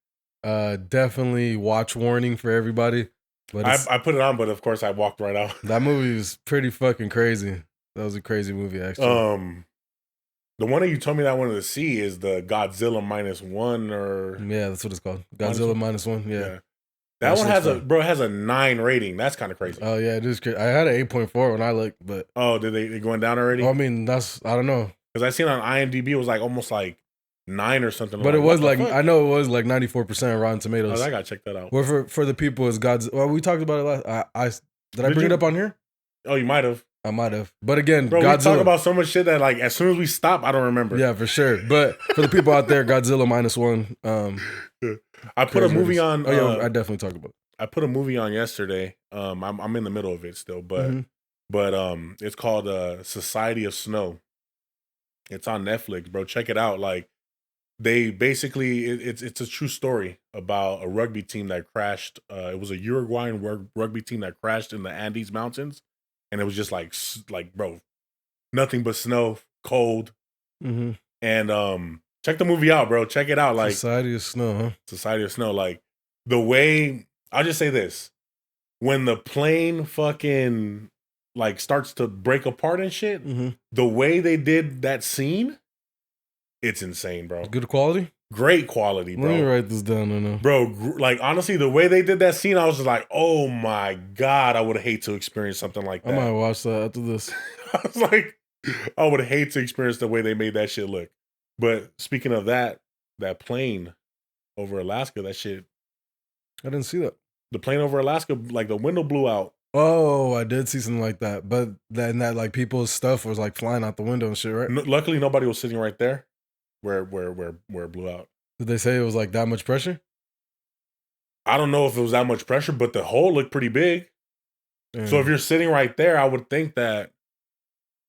Speaker 2: Definitely watch warning for everybody. But
Speaker 1: I put it on, but of course I walked right out.
Speaker 2: That movie was pretty fucking crazy. That was a crazy movie, actually.
Speaker 1: The one that you told me that I wanted to see is the Godzilla -1 or
Speaker 2: yeah, that's what it's called. Godzilla -1. Yeah.
Speaker 1: That one has a 9 rating. That's kind of crazy.
Speaker 2: Oh yeah, it is crazy. I had an 8.4 when I looked, but
Speaker 1: did they going down already?
Speaker 2: I mean, I don't know.
Speaker 1: Because I seen on IMDb it was like almost like 9 or something.
Speaker 2: But it was like I know it was like 94% Rotten Tomatoes.
Speaker 1: I gotta check that out.
Speaker 2: Well, for the people is Godzilla. Well, we talked about it last. Did I bring it up on here?
Speaker 1: Oh, you might have.
Speaker 2: I might have. But again,
Speaker 1: bro,
Speaker 2: Godzilla.
Speaker 1: We talk about so much shit that like as soon as we stop, I don't remember.
Speaker 2: Yeah, for sure. But for the people out there, Godzilla -1.
Speaker 1: I put a movie on.
Speaker 2: Oh yeah, I definitely talk about it.
Speaker 1: I put a movie on yesterday. I'm in the middle of it still, but it's called Society of Snow. It's on Netflix, bro. Check it out. Like they basically, it's a true story about a rugby team that crashed. It was a Uruguayan rugby team that crashed in the Andes Mountains, and it was just like bro, nothing but snow, cold, and check the movie out, bro. Check it out. Like
Speaker 2: Society of Snow, huh?
Speaker 1: Society of Snow. Like the way. I'll just say this. when the plane fucking like starts to break apart and shit, the way they did that scene, it's insane, bro.
Speaker 2: Good quality?
Speaker 1: Great quality, bro.
Speaker 2: Let me write this down. I know.
Speaker 1: Bro, like, honestly, the way they did that scene, I was just like, oh my God, I would hate to experience something like that.
Speaker 2: I might watch that after this.
Speaker 1: I was like, I would hate to experience the way they made that shit look. But speaking of that plane over Alaska, that shit.
Speaker 2: I didn't see that.
Speaker 1: The plane over Alaska, like, the window blew out.
Speaker 2: Oh, I did see something like that. But then that, like, people's stuff was, like, flying out the window and shit, right?
Speaker 1: Luckily, nobody was sitting right there where it blew out.
Speaker 2: Did they say it was, like, that much pressure?
Speaker 1: I don't know if it was that much pressure, but the hole looked pretty big. So if you're sitting right there, I would think that,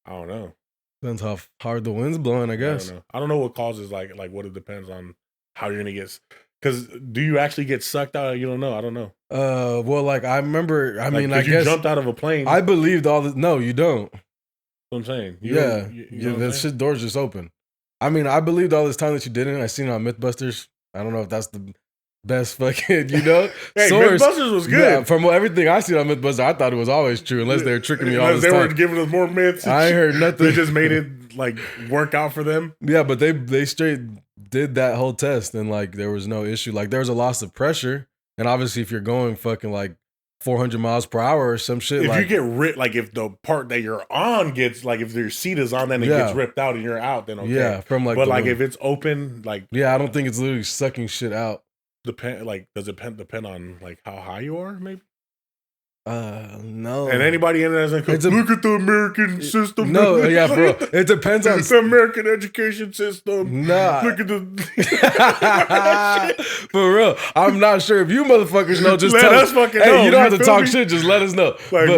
Speaker 1: I don't know.
Speaker 2: Depends how hard the wind's blowing, I guess.
Speaker 1: I don't know what causes, like what it depends on how you're going to get. Because do you actually get sucked out? You don't know. I don't know.
Speaker 2: Well, like, I remember, I mean, I guess.
Speaker 1: You jumped out of a plane.
Speaker 2: I believed all this. No, you don't.
Speaker 1: That's what I'm saying.
Speaker 2: You that shit door's just open. I mean, I believed all this time that you didn't. I seen it on Mythbusters. I don't know if that's the best fucking,
Speaker 1: hey,
Speaker 2: source.
Speaker 1: Mythbusters was good.
Speaker 2: Yeah, from everything I seen on Mythbusters, I thought it was always true, unless they were tricking me all this time.
Speaker 1: They were giving us more myths.
Speaker 2: I ain't heard nothing.
Speaker 1: They just made it, like, work out for them.
Speaker 2: Yeah, but they straight did that whole test, and, like, there was no issue. Like, there was a loss of pressure, and obviously if you're going fucking, like, 400 miles per hour or some shit.
Speaker 1: If you get ripped, like, if the part that you're on gets, like, if your seat is on, then it gets ripped out and you're out, then okay.
Speaker 2: Yeah, from, like,
Speaker 1: but, like, if it's open, like.
Speaker 2: Yeah, I don't think it's literally sucking shit out.
Speaker 1: Does it depend on, like, how high you are, maybe?
Speaker 2: No.
Speaker 1: And anybody in there is like, look at the American system.
Speaker 2: No, yeah, bro. It depends on
Speaker 1: the American education system.
Speaker 2: Nah.
Speaker 1: Look at the
Speaker 2: for real. I'm not sure if you motherfuckers know. Just
Speaker 1: let
Speaker 2: tell
Speaker 1: us fucking know.
Speaker 2: You don't have to talk shit. Just let us know.
Speaker 1: Like,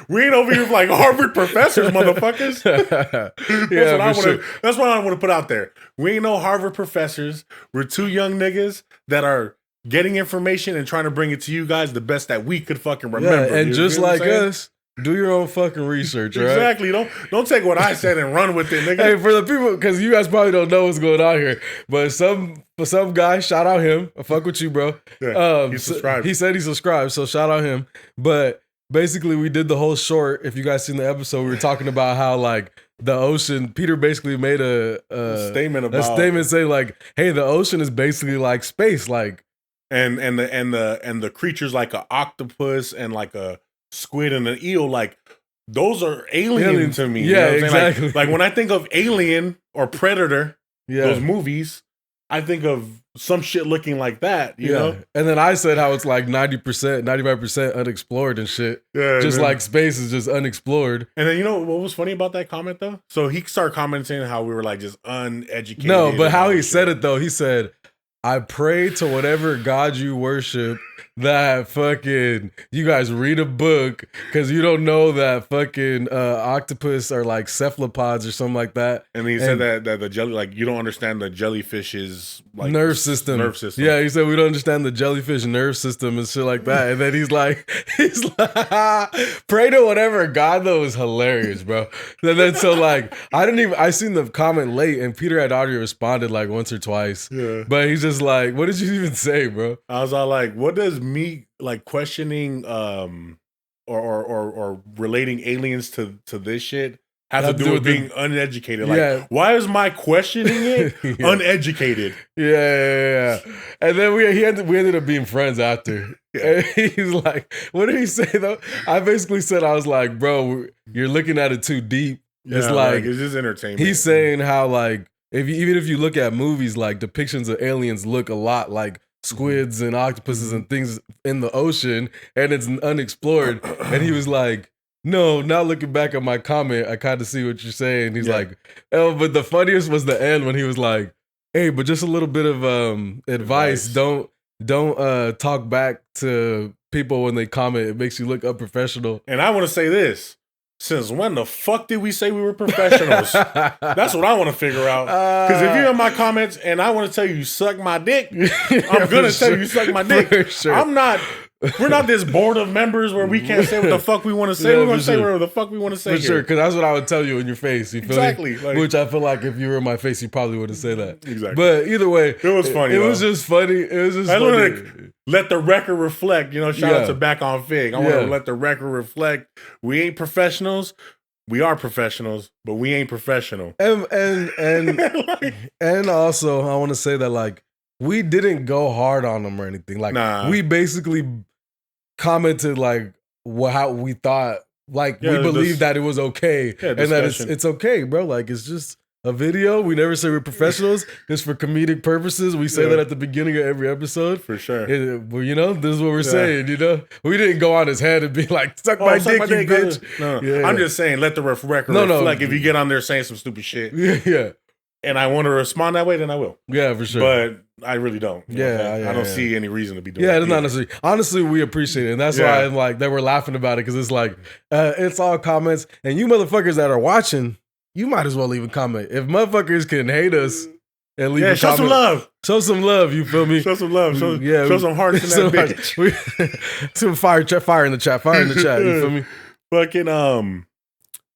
Speaker 1: we ain't over here like Harvard professors, motherfuckers. That's what I want to put out there. We ain't no Harvard professors. We're two young niggas that are getting information and trying to bring it to you guys the best that we could fucking remember.
Speaker 2: Yeah, and just like us, do your own fucking research, right?
Speaker 1: Exactly. Don't take what I said and run with it, nigga.
Speaker 2: Hey, for the people, because you guys probably don't know what's going on here, but for some guy, shout out him. I fuck with you, bro.
Speaker 1: Yeah, he subscribed.
Speaker 2: He said he subscribed, so shout out him. But basically, we did the whole short. If you guys seen the episode, we were talking about how, like, the ocean. Peter basically made a statement saying, like, hey, the ocean is basically like space, like.
Speaker 1: And the creatures like an octopus and like a squid and an eel, like, those are alien to me.
Speaker 2: Yeah,
Speaker 1: you know
Speaker 2: exactly.
Speaker 1: Like when I think of Alien or Predator, those movies, I think of some shit looking like that, you know?
Speaker 2: And then I said how it's like 90%, 95% unexplored and shit. Yeah, just like space is just unexplored.
Speaker 1: And then, you know what was funny about that comment, though? So he started commenting how we were, like, just uneducated.
Speaker 2: No, but how he said it, though, he said, I pray to whatever God you worship that fucking you guys read a book because you don't know that fucking octopus are like cephalopods or something like that.
Speaker 1: And he said that the jelly, like, you don't understand the jellyfish's like
Speaker 2: nerve system. Yeah, he said we don't understand the jellyfish nerve system and shit like that. And then he's like, pray to whatever God, though, is hilarious, bro. And then so like I seen the comment late and Peter had already responded like once or twice. Yeah. But he's just like, what did you even say, bro?
Speaker 1: I was all like, what does me like questioning or relating aliens to this shit have to do with being uneducated? Like, why is my questioning it uneducated?
Speaker 2: Yeah. And then we ended up being friends after. And he's like, what did he say though? I basically said, I was like, bro, you're looking at it too deep. It's like
Speaker 1: it's just entertainment.
Speaker 2: He's saying how like even if you look at movies, like depictions of aliens look a lot like squids and octopuses and things in the ocean, and it's unexplored. And he was like, no, now looking back at my comment, I kind of see what you're saying. He's like, oh, but the funniest was the end when he was like, hey, but just a little bit of advice. Don't talk back to people when they comment. It makes you look unprofessional.
Speaker 1: And I want to say this. Since when the fuck did we say we were professionals? That's what I want to figure out. Because if you're in my comments and I want to tell you suck my dick, I'm going to tell you suck my dick. Sure. I'm not We're not this board of members where we can't say what the fuck we want to say. We're going to say whatever the fuck we want to say.
Speaker 2: For sure, because that's what I would tell you in your face. You feel
Speaker 1: exactly.
Speaker 2: me? Like, which I feel like if you were in my face, you probably wouldn't say that.
Speaker 1: Exactly.
Speaker 2: But either way,
Speaker 1: it was funny.
Speaker 2: It was just funny. It was just
Speaker 1: I
Speaker 2: funny.
Speaker 1: want to let the record reflect. You know, shout out to Back on Fig. I want to let the record reflect. We ain't professionals. We are professionals, but we ain't professional.
Speaker 2: And also, I want to say that like we didn't go hard on them or anything. Like we basically commented like how we thought. Like we believed that it was okay, and that it's okay, bro. Like it's just a video. We never say we're professionals. It's for comedic purposes. We say that at the beginning of every episode.
Speaker 1: For sure.
Speaker 2: Well, you know, this is what we're saying, you know? We didn't go on his head and be like, suck my dick, you bitch.
Speaker 1: No. I'm just saying, let the record reflect. If you get on there saying some stupid shit.
Speaker 2: Yeah.
Speaker 1: And I want to respond that way, then I will.
Speaker 2: Yeah, for sure.
Speaker 1: But I really don't. I don't see any reason to be doing it.
Speaker 2: Yeah, it's not necessarily. Honestly, we appreciate it. And that's why I'm like, that we're laughing about it. Because it's like, it's all comments. And you motherfuckers that are watching, you might as well leave a comment. If motherfuckers can hate us and leave a comment.
Speaker 1: Show some love.
Speaker 2: Show some love, you feel me?
Speaker 1: Show some love. Show some hearts in that bitch.
Speaker 2: Some fire in the chat. Fire in the chat, you feel me?
Speaker 1: Fucking,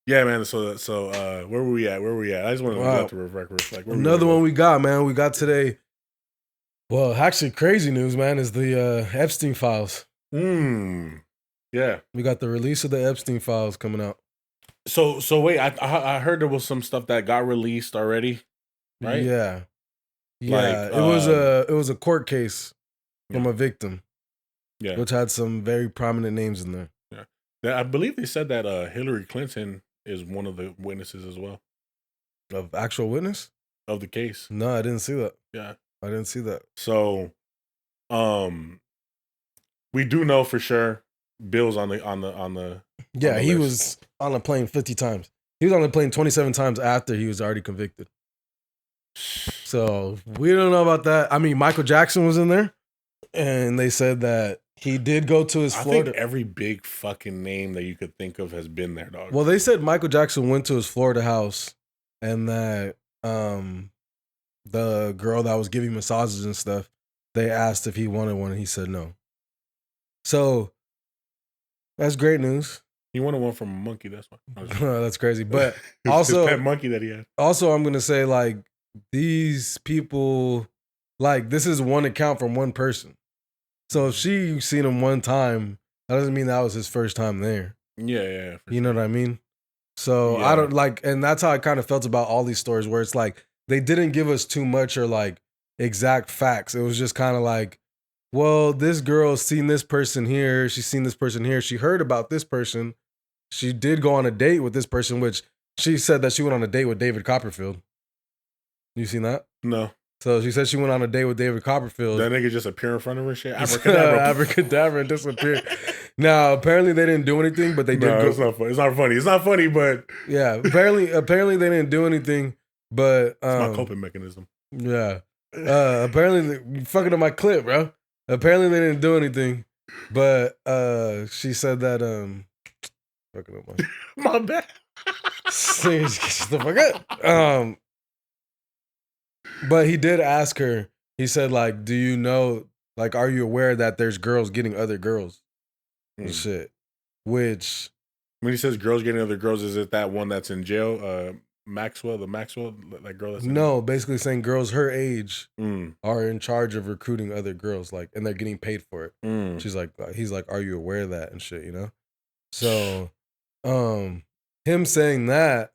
Speaker 1: yeah, man. So, where were we at? I just want to let the record reflect.
Speaker 2: Another one we got, man. We got today. Well, actually, crazy news, man, is the Epstein files.
Speaker 1: Yeah.
Speaker 2: We got the release of the Epstein files coming out.
Speaker 1: So wait, I heard there was some stuff that got released already, right?
Speaker 2: Yeah. Like, it was a court case from a victim. Yeah. Which had some very prominent names in there.
Speaker 1: Yeah. I believe they said that Hillary Clinton is one of the witnesses as well.
Speaker 2: Of actual witness?
Speaker 1: Of the case.
Speaker 2: No, I didn't see that.
Speaker 1: Yeah.
Speaker 2: I didn't see that.
Speaker 1: So we do know for sure Bill's on the
Speaker 2: yeah, he was on a plane 50 times. He was on the plane 27 times after he was already convicted. So we don't know about that. I mean, Michael Jackson was in there, and they said that he did go to his Florida.
Speaker 1: I think every big fucking name that you could think of has been there, dog.
Speaker 2: Well, they said Michael Jackson went to his Florida house, and that the girl that was giving massages and stuff, they asked if he wanted one, and he said no. So that's great news.
Speaker 1: He wanted one from a monkey. That's why.
Speaker 2: That's crazy. But also,
Speaker 1: his pet monkey that he had.
Speaker 2: Also, I'm gonna say like these people, like this is one account from one person. So if she seen him one time, that doesn't mean that was his first time there.
Speaker 1: Yeah.
Speaker 2: You know what I mean? So I don't like, and that's how I kind of felt about all these stories where it's like they didn't give us too much or like exact facts. It was just kind of like, well, this girl's seen this person here. She's seen this person here. She heard about this person. She did go on a date with this person, which she said that she went on a date with David Copperfield. You seen that?
Speaker 1: No.
Speaker 2: So she said she went on a date with David Copperfield.
Speaker 1: That nigga just appear in front of her shit? Abracadabra.
Speaker 2: Abracadabra and disappear. Now, apparently they didn't do anything, but they did go.
Speaker 1: It's not funny. It's not funny. It's not funny, but...
Speaker 2: Yeah, apparently they didn't do anything, but...
Speaker 1: it's my coping mechanism.
Speaker 2: Yeah. Apparently, you fucking up my clip, bro. Apparently they didn't do anything, but she said that... fucking up
Speaker 1: my bad.
Speaker 2: Shut the fuck up. But he did ask her, he said, like, do you know, like, are you aware that there's girls getting other girls and shit? Which...
Speaker 1: When he says girls getting other girls, is it that one that's in jail? Maxwell, that girl that's in
Speaker 2: No, basically saying girls her age are in charge of recruiting other girls, like, and they're getting paid for it. He's like, are you aware of that and shit, you know? So, him saying that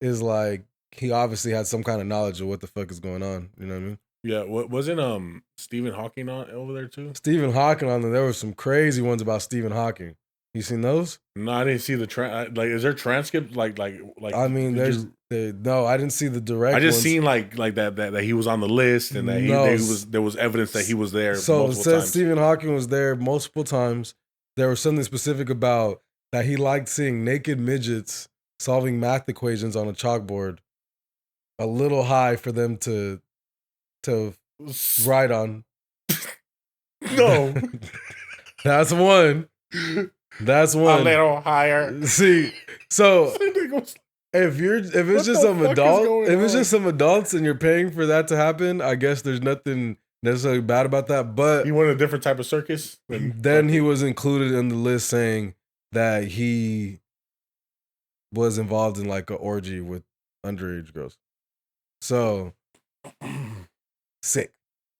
Speaker 2: is like, he obviously had some kind of knowledge of what the fuck is going on. You know what I mean?
Speaker 1: Yeah. Wasn't Stephen Hawking on over there too?
Speaker 2: Stephen Hawking on there. There were some crazy ones about Stephen Hawking. You seen those?
Speaker 1: No, I didn't see the like. Is there transcript? Like.
Speaker 2: I mean, no, I didn't see the direct.
Speaker 1: I just seen like that he was on the list and that there was evidence that he was there.
Speaker 2: So it says Stephen Hawking was there multiple times. There was something specific about that he liked seeing naked midgets solving math equations on a chalkboard. A little high for them to ride on.
Speaker 1: No.
Speaker 2: That's one. That's one.
Speaker 1: A little higher.
Speaker 2: See, so if it's just some adults and you're paying for that to happen, I guess there's nothing necessarily bad about that, but
Speaker 1: he wanted a different type of circus.
Speaker 2: Then he was included in the list saying that he was involved in like an orgy with underage girls. So sick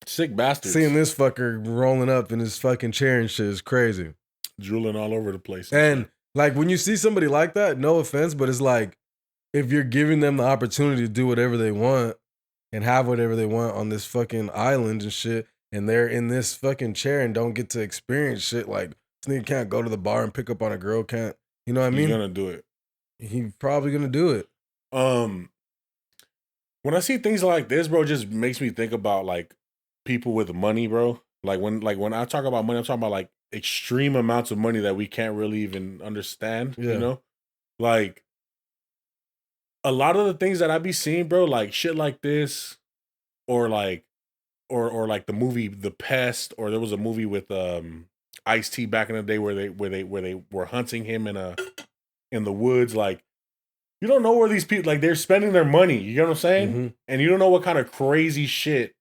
Speaker 1: bastards.
Speaker 2: Seeing this fucker rolling up in his fucking chair and shit is crazy.
Speaker 1: Drooling all over the place.
Speaker 2: And like when you see somebody like that, no offense, but it's like if you're giving them the opportunity to do whatever they want and have whatever they want on this fucking island and shit, and they're in this fucking chair and don't get to experience shit, like this nigga can't go to the bar and pick up on a girl, can't, you know what I mean?
Speaker 1: He's gonna do it.
Speaker 2: He's probably gonna do it.
Speaker 1: When I see things like this, bro, it just makes me think about like people with money, bro. Like when I talk about money, I'm talking about like extreme amounts of money that we can't really even understand. Yeah. You know? Like a lot of the things that I be seeing, bro, like shit like this, or like like the movie The Pest, or there was a movie with Ice-T back in the day where they were hunting him in the woods. Like you don't know where these people, like they're spending their money. You know what I'm saying? Mm-hmm. And you don't know what kind of crazy shit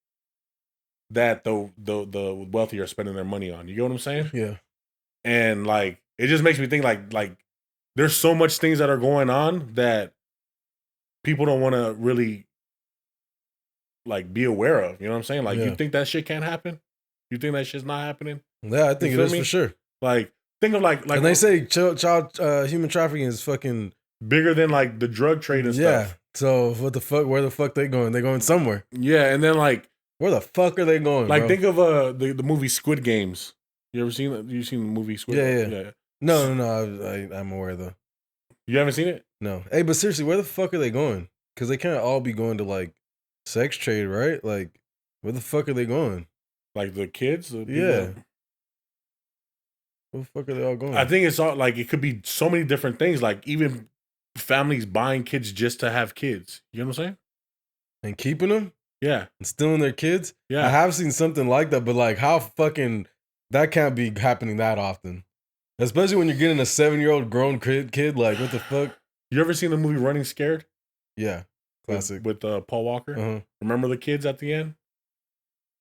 Speaker 1: that the wealthy are spending their money on. You know what I'm saying?
Speaker 2: Yeah.
Speaker 1: And like it just makes me think like there's so much things that are going on that people don't want to really like be aware of. You know what I'm saying? Like you think that shit can't happen? You think that shit's not happening?
Speaker 2: Yeah, I think it is for sure.
Speaker 1: Like think of like
Speaker 2: and they say child human trafficking is fucking
Speaker 1: bigger than like the drug trade and stuff. Yeah.
Speaker 2: So what the fuck? Where the fuck they going? They going somewhere.
Speaker 1: Yeah, and then like
Speaker 2: where the fuck are they going?
Speaker 1: Like
Speaker 2: bro?
Speaker 1: think of the movie Squid Games. You ever seen that? You seen the movie Squid Games?
Speaker 2: Yeah. No. I'm aware though.
Speaker 1: You haven't seen it?
Speaker 2: No. Hey, but seriously, where the fuck are they going? Because they can't all be going to like sex trade, right? Like, where the fuck are they going?
Speaker 1: Like the kids?
Speaker 2: Yeah. Where the fuck are they all going?
Speaker 1: I think it's all like it could be so many different things. Like even families buying kids just to have kids. You know what I'm saying?
Speaker 2: And keeping them?
Speaker 1: Yeah.
Speaker 2: And stealing their kids?
Speaker 1: Yeah.
Speaker 2: I have seen something like that, but like how fucking that can't be happening that often. Especially when you're getting a 7-year-old grown kid, like what the fuck?
Speaker 1: You ever seen the movie Running Scared?
Speaker 2: Yeah. Classic.
Speaker 1: With Paul Walker. Uh-huh. Remember the kids at the end?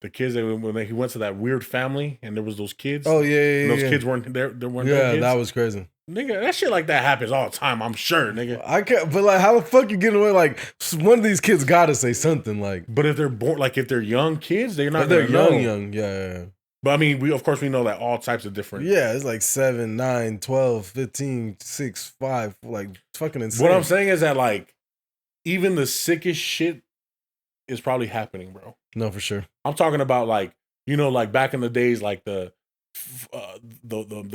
Speaker 1: The kids when he went to that weird family and there was those kids.
Speaker 2: Oh yeah.
Speaker 1: And those kids weren't there. There weren't.
Speaker 2: Yeah, that was crazy.
Speaker 1: Nigga, that shit like that happens all the time. I'm sure, nigga.
Speaker 2: I can't. But like, how the fuck you getting away? Like, one of these kids gotta say something. Like,
Speaker 1: but if they're born, like if they're young kids, they're not.
Speaker 2: They're young. Yeah.
Speaker 1: But I mean, we know that all types of different.
Speaker 2: Yeah, it's like 7, 9, 12, 15, 6, 5, like fucking insane.
Speaker 1: What I'm saying is that like, even the sickest shit is probably happening, bro.
Speaker 2: No, for sure.
Speaker 1: I'm talking about like, like back in the days, like the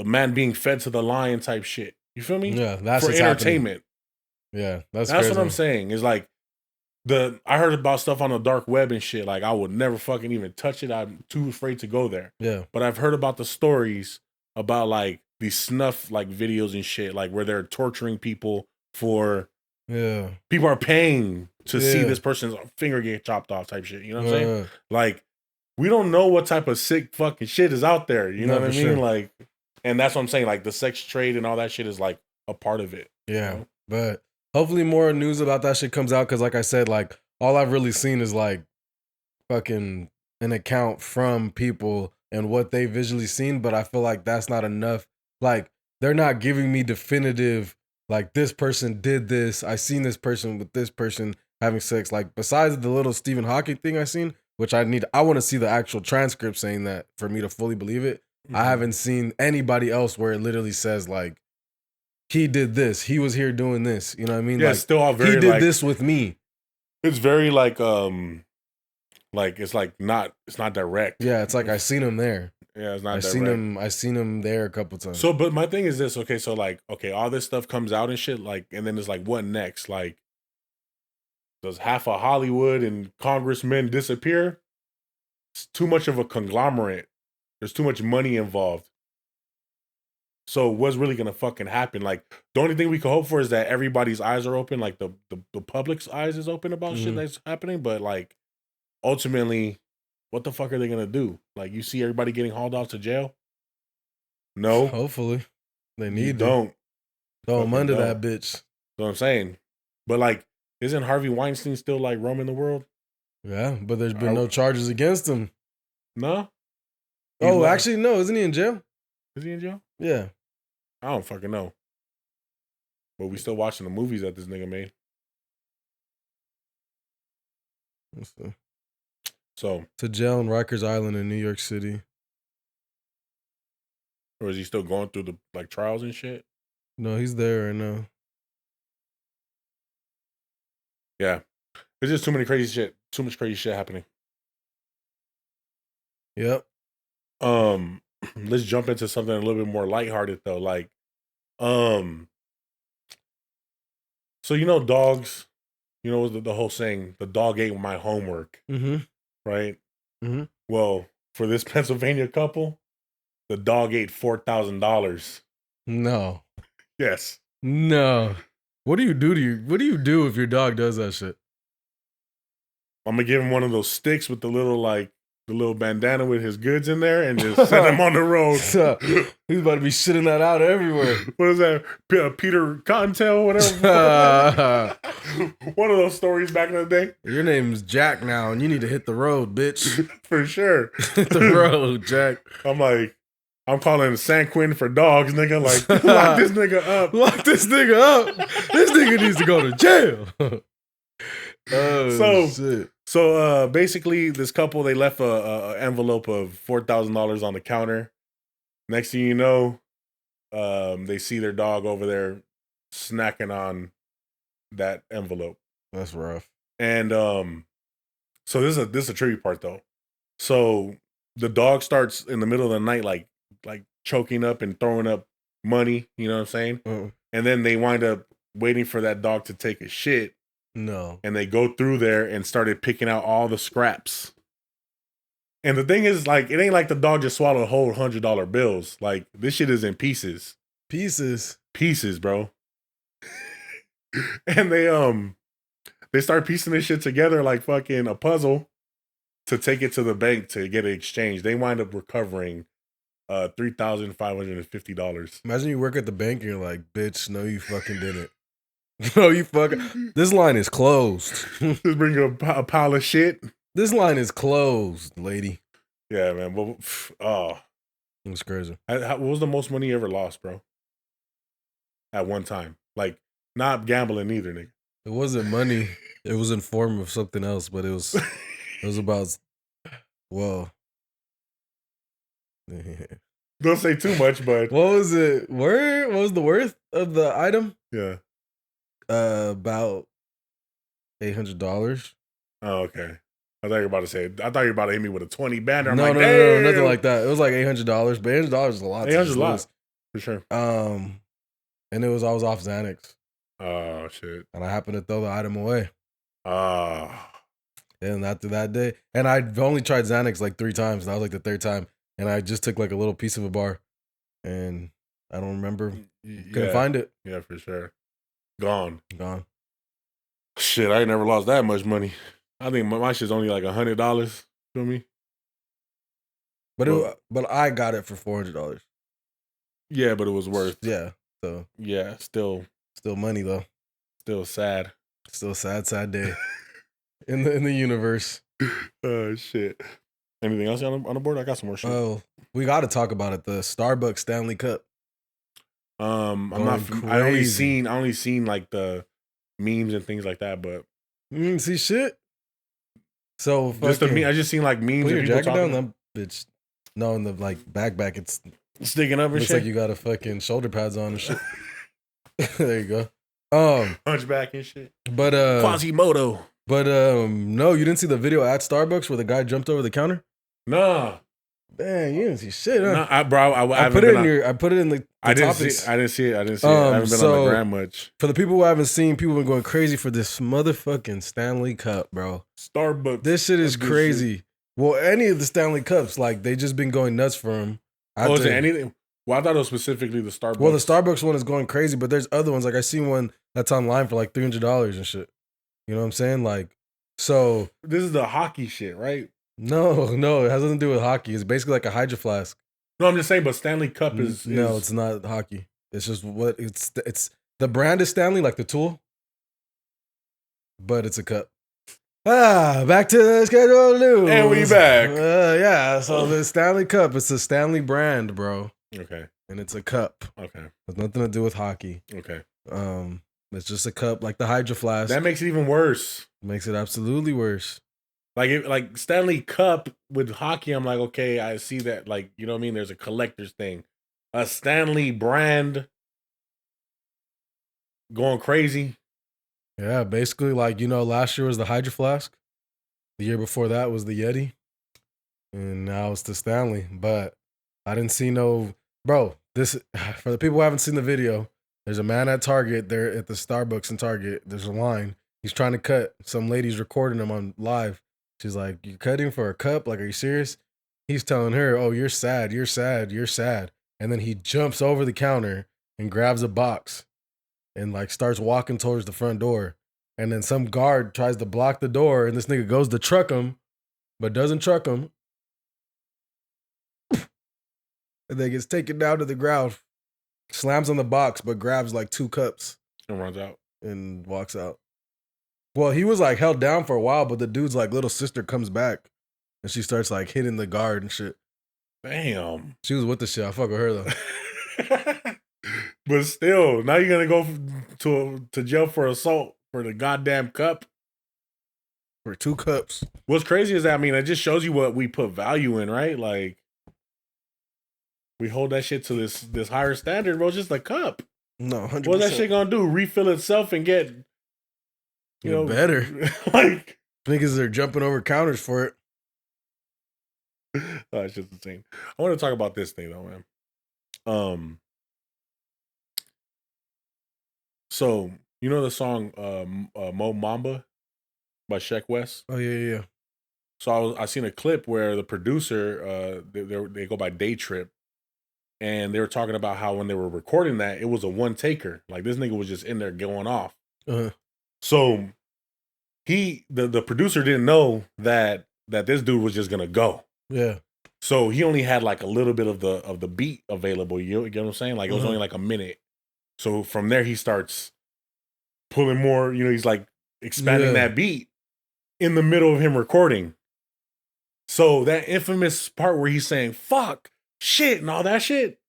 Speaker 1: man being fed to the lion type shit. You feel me?
Speaker 2: Yeah, that's
Speaker 1: for entertainment.
Speaker 2: Happening. Yeah, that's
Speaker 1: crazy. What I'm saying. Is like I heard about stuff on the dark web and shit. Like I would never fucking even touch it. I'm too afraid to go there.
Speaker 2: Yeah.
Speaker 1: But I've heard about the stories about like these snuff like videos and shit, like where they're torturing people for.
Speaker 2: Yeah.
Speaker 1: People are paying to see this person's finger get chopped off type shit. You know what I'm saying? Like, we don't know what type of sick fucking shit is out there. You know what I mean? Sure. Like, and that's what I'm saying. Like, the sex trade and all that shit is like a part of it.
Speaker 2: Yeah.
Speaker 1: You know?
Speaker 2: But hopefully more news about that shit comes out. Cause like I said, like, all I've really seen is like fucking an account from people and what they visually seen. But I feel like that's not enough. Like, they're not giving me definitive. Like, this person did this. I seen this person with this person having sex. Like, besides the little Stephen Hawking thing I seen, which I want to see the actual transcript saying that for me to fully believe it. Mm-hmm. I haven't seen anybody else where it literally says, like, he did this. He was here doing this. You know what I mean?
Speaker 1: Yeah,
Speaker 2: like,
Speaker 1: it's still all very,
Speaker 2: he did this with me.
Speaker 1: It's very, like it's like it's not direct.
Speaker 2: Yeah, it's like, I seen him there.
Speaker 1: Yeah, it's not
Speaker 2: direct. I seen him there a couple times.
Speaker 1: So, but my thing is this, okay, so like, okay, all this stuff comes out and shit, like, and then it's like, what next? Like, does half of Hollywood and congressmen disappear? It's too much of a conglomerate. There's too much money involved. So what's really gonna fucking happen? Like, the only thing we can hope for is that everybody's eyes are open, like the public's eyes is open about shit that's happening, but like, ultimately, what the fuck are they gonna do? Like, you see everybody getting hauled off to jail? No.
Speaker 2: Hopefully. They need
Speaker 1: to. Don't.
Speaker 2: Throw them under that bitch.
Speaker 1: That's what I'm saying. But like, isn't Harvey Weinstein still like roaming the world?
Speaker 2: Yeah, but there's been no charges against him.
Speaker 1: No.
Speaker 2: Oh, actually, no. Isn't he in jail?
Speaker 1: Is he in jail?
Speaker 2: Yeah.
Speaker 1: I don't fucking know. But we still watching the movies that this nigga made.
Speaker 2: Let's see.
Speaker 1: So
Speaker 2: to jail in Rikers Island in New York City.
Speaker 1: Or is he still going through the like trials and shit?
Speaker 2: No, he's there right now.
Speaker 1: Yeah. There's just too many crazy shit. Too much crazy shit happening.
Speaker 2: Yep.
Speaker 1: Let's jump into something a little bit more lighthearted though. Like, so you know dogs, you know the whole saying, the dog ate my homework.
Speaker 2: Mm-hmm.
Speaker 1: Right?
Speaker 2: Mm-hmm.
Speaker 1: Well, for this Pennsylvania couple, the dog ate $4,000.
Speaker 2: No.
Speaker 1: Yes.
Speaker 2: No. What do you do if your dog does that shit?
Speaker 1: I'm gonna give him one of those sticks with the little bandana with his goods in there and just send him on the road.
Speaker 2: He's about to be shitting that out everywhere.
Speaker 1: What is that? Peter Cottontail, whatever. One of those stories back in the day.
Speaker 2: Your name's Jack now, and you need to hit the road, bitch.
Speaker 1: For sure.
Speaker 2: Hit the road, Jack.
Speaker 1: I'm calling San Quentin for dogs, nigga. Like, lock this nigga up.
Speaker 2: Lock this nigga up. This nigga needs to go to jail. Shit.
Speaker 1: So basically, this couple, they left a envelope of $4,000 on the counter. Next thing you know, they see their dog over there snacking on that envelope.
Speaker 2: That's rough.
Speaker 1: And so this is a tricky part though. So the dog starts in the middle of the night, like choking up and throwing up money. You know what I'm saying? And then they wind up waiting for that dog to take a shit.
Speaker 2: No.
Speaker 1: And they go through there and started picking out all the scraps. And the thing is, like, it ain't like the dog just swallowed whole $100 bills. Like, this shit is in pieces.
Speaker 2: Pieces,
Speaker 1: bro. And they start piecing this shit together like fucking a puzzle to take it to the bank to get it exchanged. They wind up recovering $3,550.
Speaker 2: Imagine you work at the bank and you're like, bitch, no, you fucking didn't. No, you fucking. This line is closed.
Speaker 1: Just bring you a pile of shit.
Speaker 2: This line is closed, lady.
Speaker 1: Yeah, man. But
Speaker 2: it's crazy.
Speaker 1: What was the most money you ever lost, bro? At one time, like not gambling either, nigga.
Speaker 2: It wasn't money. It was in form of something else, but it was about. Well,
Speaker 1: don't say too much, but
Speaker 2: what was it? What was the worth of the item?
Speaker 1: Yeah.
Speaker 2: About $800.
Speaker 1: Oh, okay. I thought you were about to hit me with a 20 banner.
Speaker 2: No, nothing like that. It was like $800, but $800 is a lot.
Speaker 1: $800 is a lot for sure.
Speaker 2: And I was off Xanax.
Speaker 1: Oh shit!
Speaker 2: And I happened to throw the item away.
Speaker 1: Ah.
Speaker 2: And after that day, and I've only tried Xanax like 3 times, and that was like the 3rd time, and I just took like a little piece of a bar, and I don't remember. Couldn't find it.
Speaker 1: Yeah, for sure. Gone.
Speaker 2: Shit,
Speaker 1: I ain't never lost that much money. I think my shit's only like $100. Feel me?
Speaker 2: But I got it for $400.
Speaker 1: Yeah, but it was worth.
Speaker 2: Yeah. So
Speaker 1: yeah, still
Speaker 2: money though.
Speaker 1: Still sad.
Speaker 2: Still sad day in the universe.
Speaker 1: Oh shit. Anything else on the board? I got some more shit.
Speaker 2: Oh, we got to talk about it. The Starbucks Stanley Cup.
Speaker 1: I'm not. Crazy. I only seen like the memes and things like that, but
Speaker 2: you didn't see shit. So
Speaker 1: just I just seen like memes.
Speaker 2: Put your jacket down, that bitch. No, in the like backpack, it's
Speaker 1: sticking up and
Speaker 2: looks
Speaker 1: shit.
Speaker 2: Like you got a fucking shoulder pads on and shit. There you go.
Speaker 1: Hunchback and shit.
Speaker 2: But
Speaker 1: Quasimodo.
Speaker 2: But no, you didn't see the video at Starbucks where the guy jumped over the counter?
Speaker 1: Nah.
Speaker 2: Dang, you didn't see shit, huh?
Speaker 1: Nah, I
Speaker 2: put it in I put it in the
Speaker 1: topics. I didn't see it. I haven't been on the gram much.
Speaker 2: For the people who haven't seen, people have been going crazy for this motherfucking Stanley Cup, bro.
Speaker 1: Starbucks.
Speaker 2: This shit is crazy. Shit. Well, any of the Stanley Cups, like they just been going nuts for them.
Speaker 1: Is it anything? Well, I thought it was specifically the Starbucks.
Speaker 2: Well, the Starbucks one is going crazy, but there's other ones. Like I seen one that's online for like $300 and shit. You know what I'm saying? Like, so
Speaker 1: this is the hockey shit, right?
Speaker 2: No, it has nothing to do with hockey. It's basically like a Hydro Flask.
Speaker 1: No, I'm just saying, but Stanley Cup is
Speaker 2: no, it's not hockey. It's just what it's the brand is Stanley, like the tool, but it's a cup. Back to the schedule news.
Speaker 1: And we back.
Speaker 2: Yeah, so the Stanley Cup, it's a Stanley brand, bro.
Speaker 1: Okay.
Speaker 2: And it's a cup.
Speaker 1: Okay.
Speaker 2: It's nothing to do with hockey.
Speaker 1: Okay.
Speaker 2: It's just a cup like the Hydro Flask.
Speaker 1: That makes it even worse.
Speaker 2: Makes it absolutely worse.
Speaker 1: Like Stanley Cup with hockey, I'm like, okay, I see that. Like, you know what I mean? There's a collector's thing. A Stanley brand going crazy.
Speaker 2: Yeah, basically, like, last year was the Hydro Flask. The year before that was the Yeti. And now it's the Stanley. But I didn't see no... Bro, this... For the people who haven't seen the video, there's a man at Target there at the Starbucks in Target. There's a line. He's trying to cut. Some lady's recording him on live. She's like, "You cutting for a cup? Like, are you serious?" He's telling her, "Oh, you're sad. You're sad. You're sad." And then he jumps over the counter and grabs a box and like starts walking towards the front door. And then some guard tries to block the door, and this nigga goes to truck him, but doesn't truck him. And then gets taken down to the ground, slams on the box, but grabs like 2 cups.
Speaker 1: And runs out.
Speaker 2: And walks out. Well, he was like held down for a while, but the dude's like little sister comes back and she starts like hitting the guard and shit.
Speaker 1: Damn.
Speaker 2: She was with the shit. I fuck with her though.
Speaker 1: But still, now you're gonna go to jail for assault for the goddamn cup.
Speaker 2: For 2 cups.
Speaker 1: What's crazy is that, I mean, it just shows you what we put value in, right? Like, we hold that shit to this higher standard, bro. It's just a cup.
Speaker 2: No, 100%.
Speaker 1: What's that shit gonna do? Refill itself and get, you know,
Speaker 2: better.
Speaker 1: Like,
Speaker 2: niggas are jumping over counters for it.
Speaker 1: Oh, it's just insane. I want to talk about this thing though, man. So you know the song Mo Mamba by Sheck West?
Speaker 2: Oh yeah.
Speaker 1: So I seen a clip where the producer they go by Day Trip, and they were talking about how when they were recording that, it was a one taker. Like this nigga was just in there going off.
Speaker 2: Uh-huh.
Speaker 1: So the producer didn't know that this dude was just gonna go.
Speaker 2: Yeah.
Speaker 1: So he only had like a little bit of the beat available. You get what I'm saying? Like it was only like a minute. So from there he starts pulling more. You know, he's like expanding that beat in the middle of him recording. So that infamous part where he's saying "fuck," "shit," and all that shit,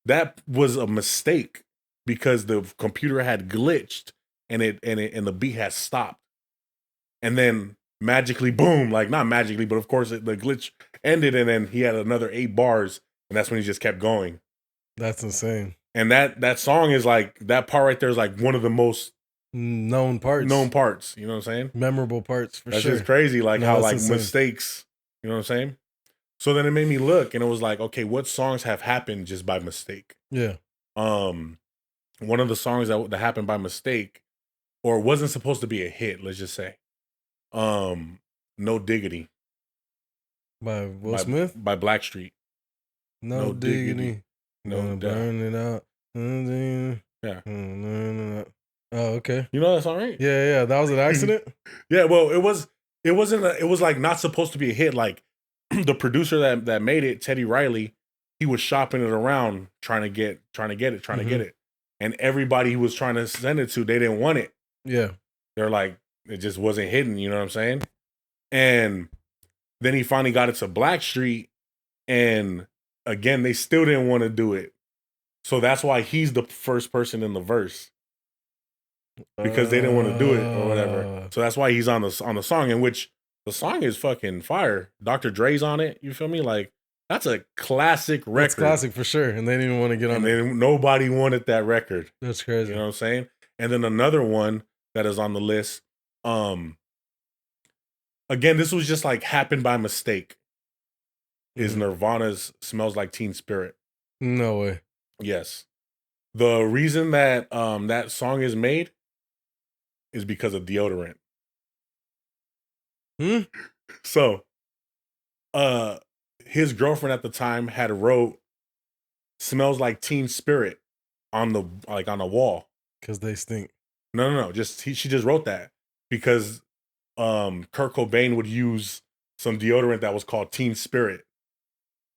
Speaker 1: that was a mistake because the computer had glitched and the beat had stopped. And then magically, boom, like not magically, but of course the glitch ended, and then he had another 8 bars, and that's when he just kept going.
Speaker 2: That's insane.
Speaker 1: And that song is like, that part right there is like one of the most
Speaker 2: known parts.
Speaker 1: You know what I'm saying?
Speaker 2: Memorable parts for
Speaker 1: that's
Speaker 2: sure.
Speaker 1: That's just crazy, like how like
Speaker 2: insane.
Speaker 1: Mistakes, you know what I'm saying? So then it made me look, and it was like, okay, what songs have happened just by mistake?
Speaker 2: Yeah.
Speaker 1: One of the songs that happened by mistake, or wasn't supposed to be a hit, let's just say, No Diggity
Speaker 2: by Will Smith,
Speaker 1: by Blackstreet.
Speaker 2: No diggity. No burn it out.
Speaker 1: Yeah.
Speaker 2: Oh, okay.
Speaker 1: You know that song, right?
Speaker 2: Yeah. That was an accident.
Speaker 1: Yeah. Well, it wasn't. It was like not supposed to be a hit. Like the producer that made it, Teddy Riley, he was shopping it around trying to get it, and everybody he was trying to send it to, they didn't want it.
Speaker 2: Yeah.
Speaker 1: They're like, it just wasn't hidden. You know what I'm saying? And then he finally got it to Blackstreet, and again, they still didn't want to do it. So that's why he's the first person in the verse, because they didn't want to do it or whatever. So that's why he's on the song, in which the song is fucking fire. Dr. Dre's on it. You feel me? Like, that's a classic record. That's
Speaker 2: classic for sure. And they didn't even want to get on it.
Speaker 1: Nobody wanted that record.
Speaker 2: That's crazy.
Speaker 1: You know what I'm saying? And then another one that is on the list. Again, this was just like happened by mistake. Is Nirvana's "Smells Like Teen Spirit"?
Speaker 2: No way.
Speaker 1: Yes. The reason that that song is made is because of deodorant. So, his girlfriend at the time had wrote "Smells Like Teen Spirit" on the wall
Speaker 2: because they stink.
Speaker 1: No. She just wrote that because Kurt Cobain would use some deodorant that was called Teen Spirit.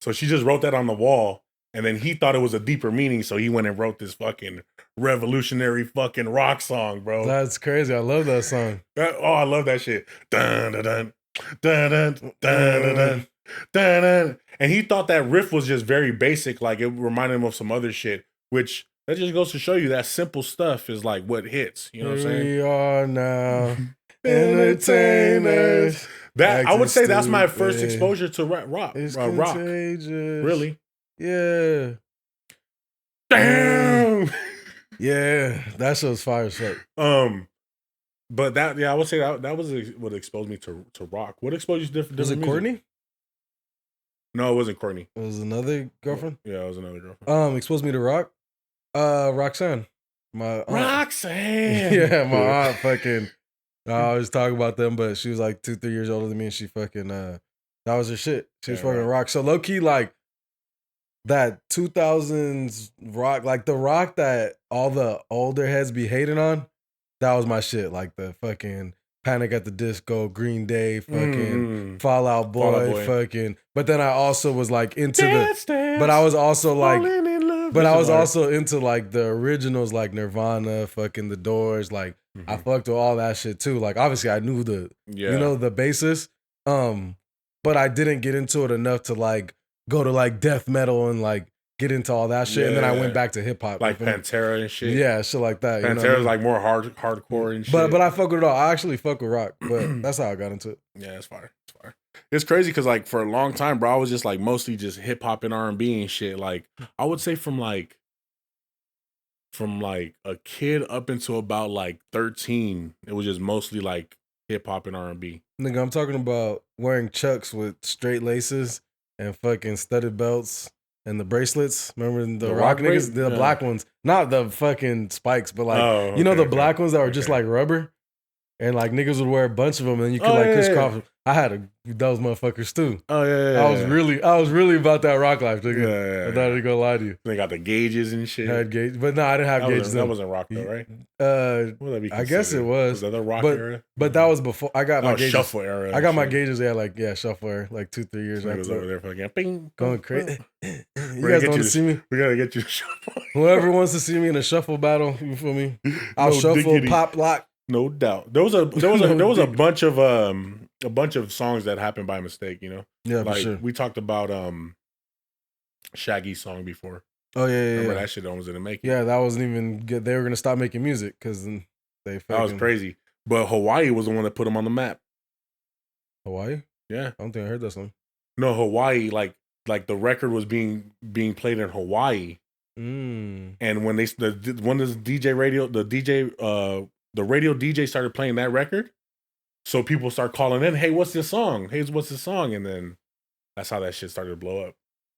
Speaker 1: So she just wrote that on the wall, And then he thought it was a deeper meaning, so he went and wrote this fucking revolutionary fucking rock song, bro.
Speaker 2: That's crazy. I love that song.
Speaker 1: I love that shit. Dun dun dun dun dun dun dun dun dun. And he thought that riff was just very basic, like it reminded him of some other shit, which that just goes to show you that simple stuff is like what hits. You know what I'm saying?
Speaker 2: We are now entertainers.
Speaker 1: That I would say that's my first exposure to rock.
Speaker 2: It's
Speaker 1: rock.
Speaker 2: Contagious.
Speaker 1: Really?
Speaker 2: Yeah.
Speaker 1: Damn.
Speaker 2: Yeah, that show's fire as fuck.
Speaker 1: But that, I would say that was what exposed me to rock. What exposed you to different?
Speaker 2: Was it
Speaker 1: music?
Speaker 2: Courtney?
Speaker 1: No, it wasn't Courtney.
Speaker 2: It was another girlfriend.
Speaker 1: Yeah, it was another girlfriend.
Speaker 2: Exposed me to rock. Roxanne. My aunt.
Speaker 1: Roxanne.
Speaker 2: Yeah, my aunt fucking. I always talk about them, but she was like 2-3 years older than me, and she fucking. That was her shit. She was fucking rock. So low key, like that 2000s rock, like the rock that all the older heads be hating on. That was my shit. Like the fucking Panic at the Disco, Green Day, fucking Fall Out Boy, fucking. But then I also was like into but I was also like, but I was also into like the originals, like Nirvana, fucking The Doors. Like I fucked with all that shit too. Like obviously I knew the, you know, the basis. But I didn't get into it enough to like go to like death metal and like get into all that shit. And then I went back to hip hop.
Speaker 1: Like Pantera and shit.
Speaker 2: Yeah, shit like that.
Speaker 1: Pantera's, you know, like more hardcore and shit.
Speaker 2: But I fuck with it all. I actually fuck with rock, but that's how I got into it.
Speaker 1: Yeah, it's fire. It's fire. It's crazy because like for a long time, bro, I was just like mostly just hip hop and R&B and shit. Like I would say from like a kid up until about like 13, it was just mostly like hip hop and R&B.
Speaker 2: Nigga, I'm talking about wearing Chucks with straight laces and fucking studded belts. And the bracelets, remember the rock niggas? The black ones. Not the fucking spikes, but like, you know the black ones that were just like rubber? And like niggas would wear a bunch of them and you could crisscross them. I had those motherfuckers too.
Speaker 1: Oh, yeah.
Speaker 2: I was really about that rock life, nigga.
Speaker 1: Yeah.
Speaker 2: I'm not even gonna lie to you.
Speaker 1: They got the gauges and shit.
Speaker 2: I had gauges, but no, I didn't have gauges.
Speaker 1: That wasn't rock though, right?
Speaker 2: I guess it was.
Speaker 1: Was that the rock era?
Speaker 2: But that was before I got my gauges.
Speaker 1: Shuffle era.
Speaker 2: I got my gauges, shuffle era, like 2-3 years after.
Speaker 1: Was over there fucking bing,
Speaker 2: going crazy. You guys want to see me?
Speaker 1: We gotta get you to shuffle.
Speaker 2: Whoever wants to see me in a shuffle battle, you feel me? I'll shuffle, pop, lock.
Speaker 1: No doubt. There was a bunch of songs that happened by mistake, you know?
Speaker 2: Yeah,
Speaker 1: like,
Speaker 2: for sure.
Speaker 1: We talked about Shaggy's song before.
Speaker 2: Oh, yeah.
Speaker 1: Remember that shit almost didn't make it.
Speaker 2: Yeah, that wasn't even good. They were going to stop making music because they fucking...
Speaker 1: That was crazy. But Hawaii was the one that put them on the map.
Speaker 2: Hawaii?
Speaker 1: Yeah.
Speaker 2: I don't think I heard that song.
Speaker 1: No, Hawaii, like the record was being played in Hawaii.
Speaker 2: And
Speaker 1: when the radio DJ started playing that record, so people start calling in, hey, what's this song? Hey, what's this song? And then that's how that shit started to blow up.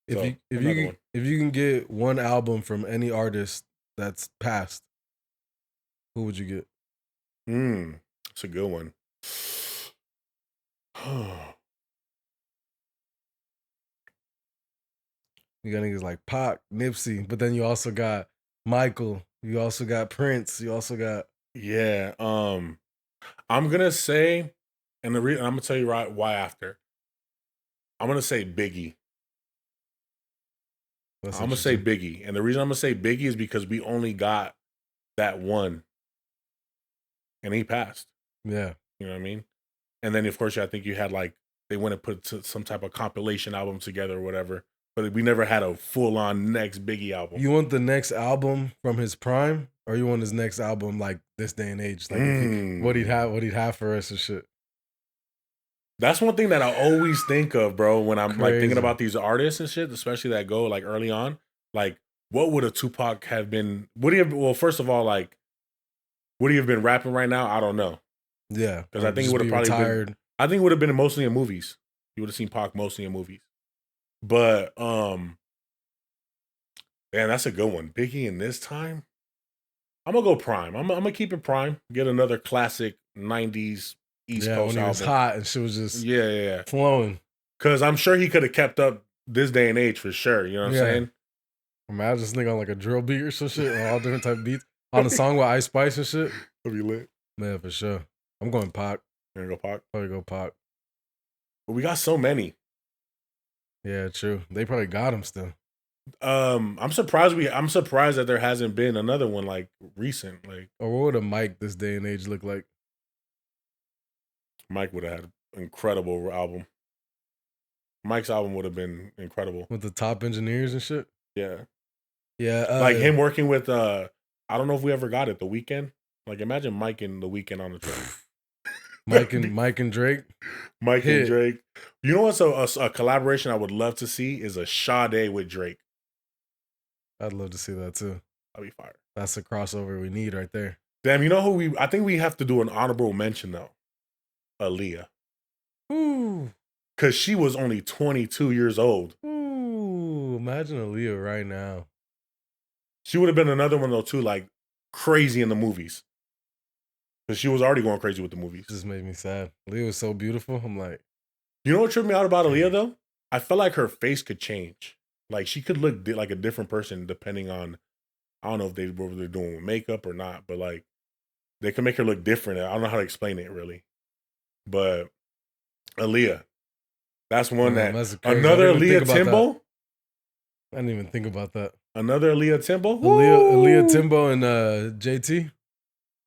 Speaker 2: If you can get one album from any artist that's passed, who would you get?
Speaker 1: That's a good one.
Speaker 2: You got niggas like Pac, Nipsey, but then you also got Michael, you also got Prince, you also got...
Speaker 1: Yeah, I'm gonna say, and I'm gonna tell you right why after. I'm gonna say Biggie. I'm gonna say Biggie, and the reason I'm gonna say Biggie is because we only got that one, and he passed.
Speaker 2: Yeah,
Speaker 1: you know what I mean. And then of course I think you had like they went and put some type of compilation album together or whatever, but we never had a full on next Biggie album.
Speaker 2: You want the next album from his prime? Or you want his next album like this day and age? Like what he'd have for us and shit.
Speaker 1: That's one thing that I always think of, bro, when I'm like thinking about these artists and shit, especially that go like early on. Like, what would a Tupac have been? Would he have? Well, first of all, like, would he have been rapping right now? I don't know.
Speaker 2: Yeah,
Speaker 1: because I think it would have probably been. I think it would have been mostly in movies. You would have seen Pac mostly in movies. But man, that's a good one. Biggie in this time. I'm gonna go prime. I'm gonna keep it prime. Get another classic '90s East Coast album.
Speaker 2: When it was hot and shit was just flowing.
Speaker 1: Because I'm sure he could have kept up this day and age for sure. You know what I'm saying?
Speaker 2: Imagine this nigga on like a drill beat or some shit, on all different type of beats on a song with Ice Spice and shit.
Speaker 1: That'd be lit.
Speaker 2: Man, for sure. I'm going Pac.
Speaker 1: You're gonna go Pac?
Speaker 2: Probably go Pac.
Speaker 1: But we got so many.
Speaker 2: Yeah, true. They probably got him still.
Speaker 1: I'm surprised that there hasn't been another one like recent. Like,
Speaker 2: or what would a Mike this day and age look like?
Speaker 1: Mike would have had an incredible album. Mike's album would have been incredible
Speaker 2: with the top engineers and shit.
Speaker 1: Yeah,
Speaker 2: yeah.
Speaker 1: Like him working with I don't know if we ever got it. The Weeknd. Like imagine Mike and The Weeknd on the track.
Speaker 2: Mike and Drake.
Speaker 1: Mike and Drake. You know what's a collaboration I would love to see is a Sade with Drake.
Speaker 2: I'd love to see that too.
Speaker 1: That'd be fire.
Speaker 2: That's the crossover we need right there.
Speaker 1: Damn, you know who I think we have to do an honorable mention though. Aaliyah.
Speaker 2: Ooh.
Speaker 1: Cause she was only 22 years old.
Speaker 2: Ooh, imagine Aaliyah right now.
Speaker 1: She would have been another one though too, like crazy in the movies. Cause she was already going crazy with the movies.
Speaker 2: Just made me sad. Aaliyah was so beautiful. I'm like,
Speaker 1: you know what tripped me out about Aaliyah though? I felt like her face could change. Like she could look like a different person depending on, I don't know if what they're doing with makeup or not, but like they can make her look different. I don't know how to explain it really, but Aaliyah, that's one another Aaliyah Timbo.
Speaker 2: I didn't even think about that.
Speaker 1: Another Aaliyah Timbo.
Speaker 2: Aaliyah Timbo and JT.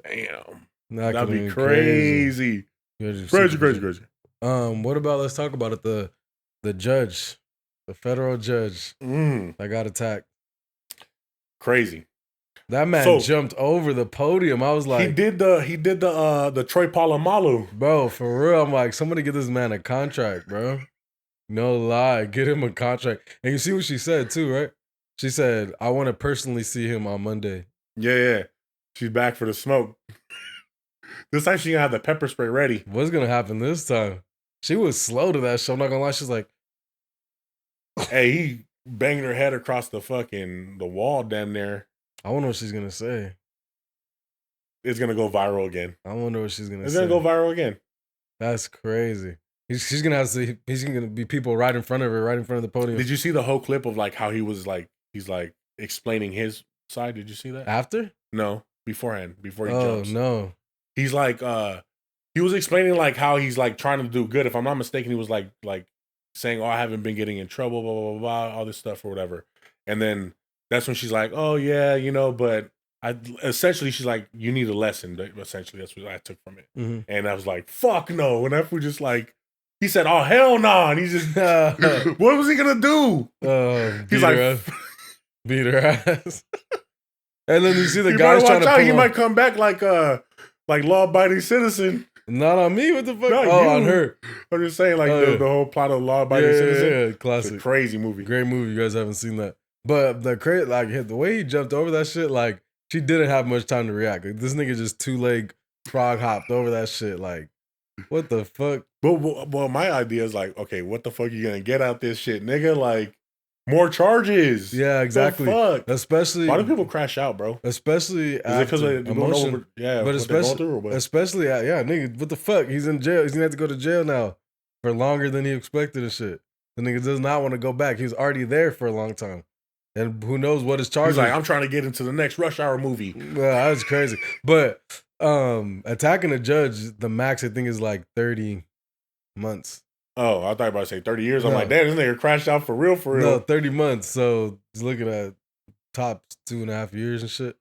Speaker 1: Damn, that'd be crazy. Crazy.
Speaker 2: What about? Let's talk about it. The judge, the federal judge that got attacked.
Speaker 1: Crazy.
Speaker 2: That man jumped over the podium. I was like,
Speaker 1: he did the Troy Polamalu.
Speaker 2: Bro, for real. I'm like, somebody get this man a contract, bro. No lie, get him a contract. And you see what she said too, right? She said, I want to personally see him on Monday.
Speaker 1: Yeah. She's back for the smoke. This time she gonna have the pepper spray ready.
Speaker 2: What's gonna happen this time? She was slow to that show. I'm not gonna lie. She's like,
Speaker 1: hey, he banged her head across the wall damn near.
Speaker 2: I wonder what she's gonna say.
Speaker 1: It's gonna go viral again.
Speaker 2: I wonder what she's gonna say.
Speaker 1: It's gonna go viral again.
Speaker 2: That's crazy. She's gonna have to. He's gonna be people right in front of her, right in front of the podium.
Speaker 1: Did you see the whole clip of like how he was like he's like explaining his side? Did you see that?
Speaker 2: After?
Speaker 1: No, beforehand. Before he jumps.
Speaker 2: Oh no.
Speaker 1: He's like he was explaining like how he's like trying to do good. If I'm not mistaken, he was like saying, "Oh, I haven't been getting in trouble, blah blah blah, blah all this stuff or whatever." And then that's when she's like, "Oh yeah, you know," but essentially she's like, "You need a lesson." Essentially, that's what I took from it.
Speaker 2: Mm-hmm.
Speaker 1: And I was like, "Fuck no!" And that was just like, he said, "Oh hell no!" And he's just, what was he gonna do? He's like,
Speaker 2: beat her ass. And then you see the guys trying to pull
Speaker 1: he might come back like law-abiding citizen.
Speaker 2: Not on me. What the fuck?
Speaker 1: Not
Speaker 2: on her.
Speaker 1: I'm just saying, like the whole plot of law-abiding citizen.
Speaker 2: Yeah, classic,
Speaker 1: it's a crazy movie.
Speaker 2: Great movie. You guys haven't seen that, but the way he jumped over that shit, like she didn't have much time to react. Like, this nigga just 2-leg frog hopped over that shit. Like, what the fuck?
Speaker 1: Well, my idea is like, okay, what the fuck you gonna get out this shit, nigga? Like, more charges.
Speaker 2: Yeah, exactly.
Speaker 1: The fuck?
Speaker 2: Especially,
Speaker 1: why do people crash out, bro?
Speaker 2: Especially
Speaker 1: is it because they emotion?
Speaker 2: But especially, nigga, what the fuck? He's in jail. He's gonna have to go to jail now for longer than he expected and shit. The nigga does not want to go back. He was already there for a long time, and who knows what his charge?
Speaker 1: He's like, I'm trying to get into the next Rush Hour movie.
Speaker 2: Well, that's crazy. But attacking a judge, the max I think is like 30 months.
Speaker 1: Oh, I thought you were about to say 30 years. I'm like, damn, this nigga crashed out for real.
Speaker 2: No, 30 months. So he's looking at top 2.5 years and shit.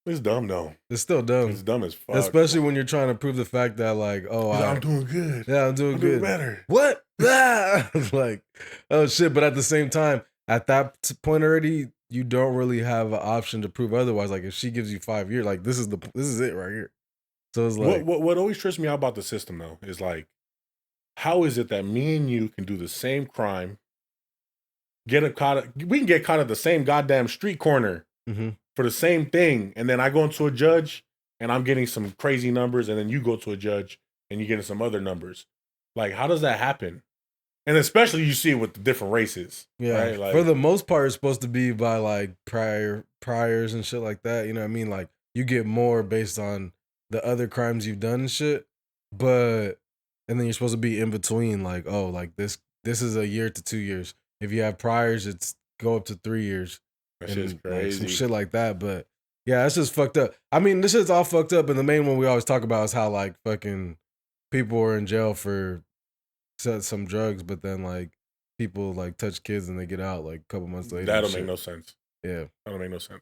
Speaker 1: It's dumb though.
Speaker 2: It's still dumb.
Speaker 1: It's dumb as fuck.
Speaker 2: Especially when you're trying to prove the fact that like,
Speaker 1: I'm doing good.
Speaker 2: Yeah, I'm doing good.
Speaker 1: Better.
Speaker 2: What? Like, oh shit. But at the same time, at that point already, you don't really have an option to prove otherwise. Like if she gives you 5 years, like this is it right here. So it's like
Speaker 1: what always trips me out about the system though is like, how is it that me and you can do the same crime, we can get caught at the same goddamn street corner for the same thing, and then I go into a judge and I'm getting some crazy numbers, and then you go to a judge and you're getting some other numbers. Like, how does that happen? And especially you see it with the different races.
Speaker 2: Yeah,
Speaker 1: right? Like,
Speaker 2: for the most part, it's supposed to be by like priors and shit like that. You know what I mean? Like you get more based on the other crimes you've done and shit, and then you're supposed to be in between, like, oh, like this is a year to 2 years. If you have priors, it's go up to 3 years.
Speaker 1: That shit's crazy.
Speaker 2: Like, some shit like that. But yeah, that's just fucked up. I mean, this shit's all fucked up. And the main one we always talk about is how like fucking people are in jail for some drugs, but then like people like touch kids and they get out like a couple months later.
Speaker 1: That'll make no sense.
Speaker 2: Yeah,
Speaker 1: that'll make no sense.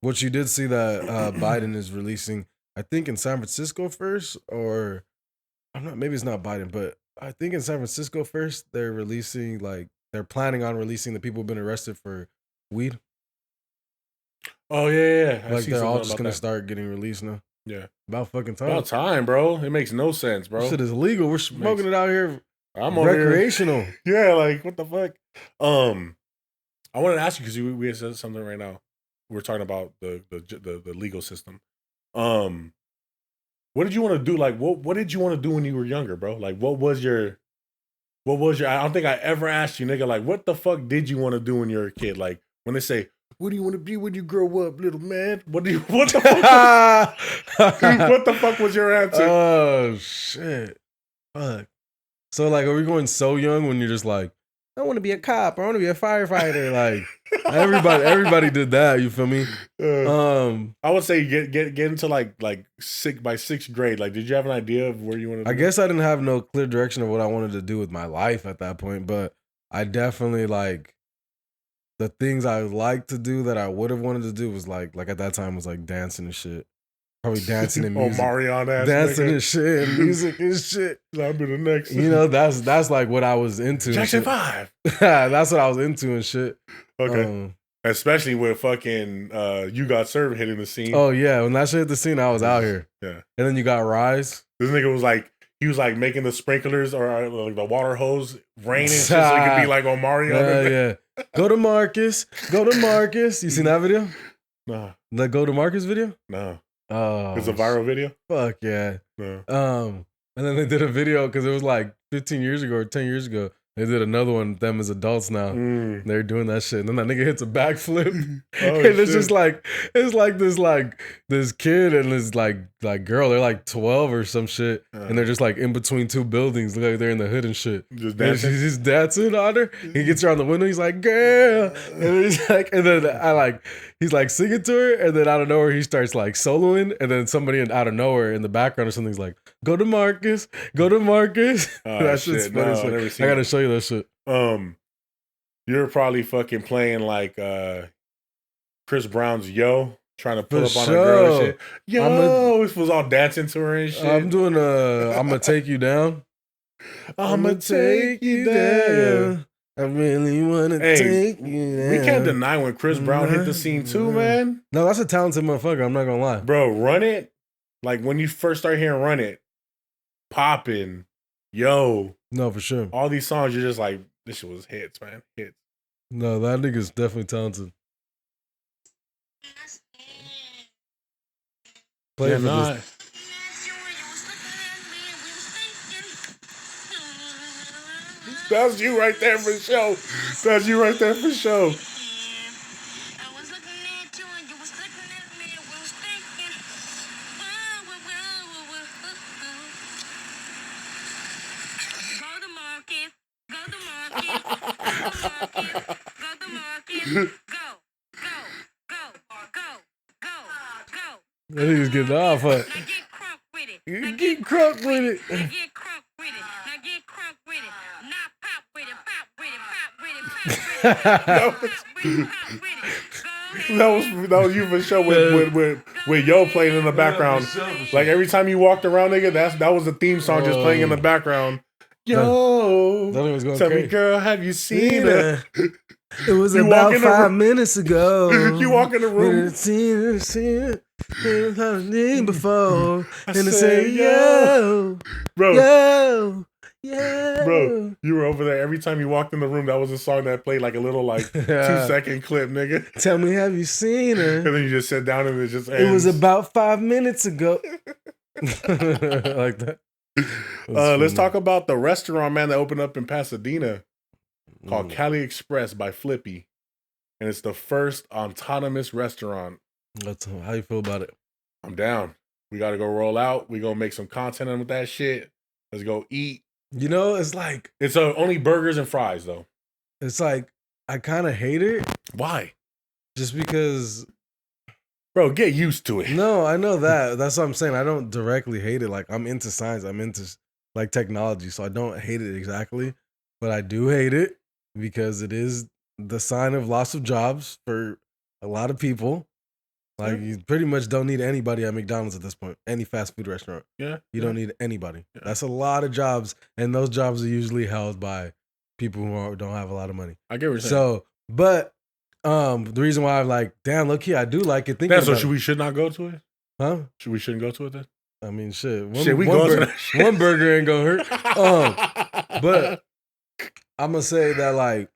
Speaker 2: What you did see that Biden is releasing, I think in San Francisco first, or I'm not. Maybe it's not Biden, but I think in San Francisco first they're releasing they're planning on releasing the people who've been arrested for weed.
Speaker 1: Oh yeah.
Speaker 2: Like they're all just gonna start getting released now.
Speaker 1: Yeah,
Speaker 2: about fucking time.
Speaker 1: About time, bro. It makes no sense, bro.
Speaker 2: This shit is illegal. We're smoking it out here.
Speaker 1: I'm
Speaker 2: recreational.
Speaker 1: Yeah, like what the fuck? I wanted to ask you because we said something right now. We're talking about the legal system. What did you want to do? Like, what did you want to do when you were younger, bro? Like, what was your? I don't think I ever asked you, nigga. Like, what the fuck did you want to do when you were a kid? Like, when they say, "What do you want to be when you grow up, little man?" What the fuck? What the fuck was your answer?
Speaker 2: Oh shit! Fuck. So like, are we going so young when you're just like, I want to be a cop or I want to be a firefighter? Like everybody did that. You feel me?
Speaker 1: I would say get into like by 6th grade. Like, did you have an idea of where you wanted to
Speaker 2: I guess I didn't have no clear direction of what I wanted to do with my life at that point, but I definitely like the things I like to do that I would have wanted to do was like at that time was like dancing and shit. Probably dancing and music.
Speaker 1: Marion ass
Speaker 2: dancing
Speaker 1: nigga.
Speaker 2: And shit and music and shit.
Speaker 1: That'll be the next.
Speaker 2: You know, that's like what I was into.
Speaker 1: Jackson 5.
Speaker 2: That's what I was into and shit.
Speaker 1: Okay. Especially with fucking You Got Served hitting the scene.
Speaker 2: Oh yeah, when that shit hit the scene, I was out here.
Speaker 1: Yeah.
Speaker 2: And then you got Rise.
Speaker 1: This nigga was like, he was like making the sprinklers or like the water hose rain and shit so it could be like on Mario.
Speaker 2: Yeah. Go to Marcus. You seen that video?
Speaker 1: Nah.
Speaker 2: The Go to Marcus video?
Speaker 1: No.
Speaker 2: Oh.
Speaker 1: It's a viral video?
Speaker 2: Fuck yeah.
Speaker 1: No.
Speaker 2: And then they did a video because it was like 15 years ago or 10 years ago. They did another one, them as adults now. They're doing that shit. And then that nigga hits a backflip. And it's just like, it's like this kid and this like girl, they're like 12 or some shit. And they're just like in between two buildings. Look like they're in the hood and shit.
Speaker 1: Just dancing?
Speaker 2: He's dancing on her. He gets her on the window. He's like, girl. And he's like, and then he's like singing to her. And then out of nowhere, he starts like soloing. And then somebody out of nowhere in the background or something's like, go to Marcus. That shit's funny. I gotta show you that shit.
Speaker 1: You're probably fucking playing like Chris Brown's Yo, trying to pull up on a girl and shit. Yo, this was all dancing to her and shit.
Speaker 2: I'm doing I'm gonna take you down.
Speaker 1: I'm gonna take you down.
Speaker 2: I really wanna take you down.
Speaker 1: We can't deny when Chris Brown hit the scene too, man.
Speaker 2: No, that's a talented motherfucker. I'm not gonna lie.
Speaker 1: Bro, Run It. Like when you first start hearing Run It, Poppin', Yo.
Speaker 2: No, for sure.
Speaker 1: All these songs, you're just like, this shit was hits, man. Hits.
Speaker 2: No, that nigga's definitely talented. Play for this.
Speaker 1: That's you right there for sure. That's you right there for sure.
Speaker 2: That nigga's getting off, huh? Get crunk with it.
Speaker 1: That was you for sure with Yo playing in the background. Like every time you walked around, nigga, that was the theme song just playing in the background. Yo, tell me, girl, have you seen her?
Speaker 2: It was about 5 minutes ago.
Speaker 1: You walk in the room.
Speaker 2: Seen it before. And I say, yo,
Speaker 1: bro,
Speaker 2: yo.
Speaker 1: Bro, you were over there. Every time you walked in the room, that was a song that played like a little 2-second clip, nigga.
Speaker 2: Tell me, have you seen her?
Speaker 1: And then you just sit down and it just ends.
Speaker 2: It was about 5 minutes ago. Like that.
Speaker 1: Let's talk about the restaurant, man, that opened up in Pasadena called Cali Express by Flippy. And it's the first autonomous restaurant.
Speaker 2: How you feel about it?
Speaker 1: I'm down. We got to go roll out. We going to make some content with that shit. Let's go eat.
Speaker 2: You know, it's like...
Speaker 1: It's only burgers and fries, though.
Speaker 2: It's like, I kind of hate it.
Speaker 1: Why?
Speaker 2: Just because...
Speaker 1: Bro, get used to it.
Speaker 2: No, I know that. That's what I'm saying. I don't directly hate it. Like, I'm into science. I'm into, like, technology, so I don't hate it exactly. but I do hate it because it is the sign of loss of jobs for a lot of people. Like, you pretty much don't need anybody at McDonald's at this point. Any fast food restaurant.
Speaker 1: Yeah.
Speaker 2: You don't need anybody. Yeah. That's a lot of jobs. And those jobs are usually held by people who don't have a lot of money.
Speaker 1: I get what you're saying.
Speaker 2: So, but the reason why I'm like, damn, low key, I do like it.
Speaker 1: So we should not go to it?
Speaker 2: Huh?
Speaker 1: We shouldn't go to it then?
Speaker 2: I mean, shit.
Speaker 1: One
Speaker 2: burger ain't gonna hurt. But I'm gonna say that, like,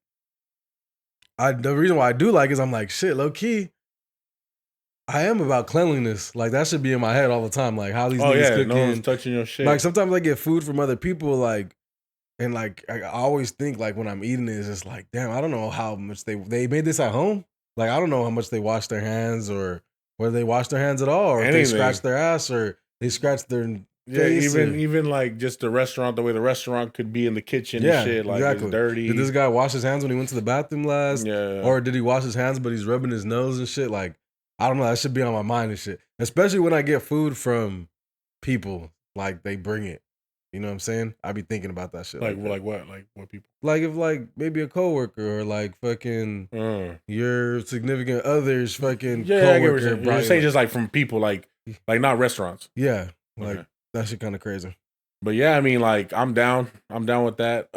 Speaker 2: the reason why I do like it is I'm like, shit, low key, I am about cleanliness. Like, that should be in my head all the time. Like, how these niggas cooking.
Speaker 1: No one's touching your shit.
Speaker 2: Like, sometimes I get food from other people, like, and like, I always think, like, when I'm eating it, it's just like, damn, I don't know how much they made this at home. Like, I don't know how much they wash their hands, or whether they wash their hands at all, or if they scratch their ass, or they scratch their face.
Speaker 1: Even like just the restaurant, the way the restaurant could be in the kitchen and shit. Like, exactly. It's dirty.
Speaker 2: Did this guy wash his hands when he went to the bathroom last?
Speaker 1: Yeah.
Speaker 2: Or did he wash his hands, but he's rubbing his nose and shit? Like, I don't know. That should be on my mind and shit. Especially when I get food from people, like, they bring it. You know what I'm saying? I be thinking about that shit.
Speaker 1: Like what? Like what people?
Speaker 2: Like, if, like, maybe a coworker, or like fucking your significant other's fucking coworker.
Speaker 1: You're saying just like from people, like not restaurants.
Speaker 2: Yeah. Like, that shit kind of crazy.
Speaker 1: But yeah, I mean, like, I'm down with that.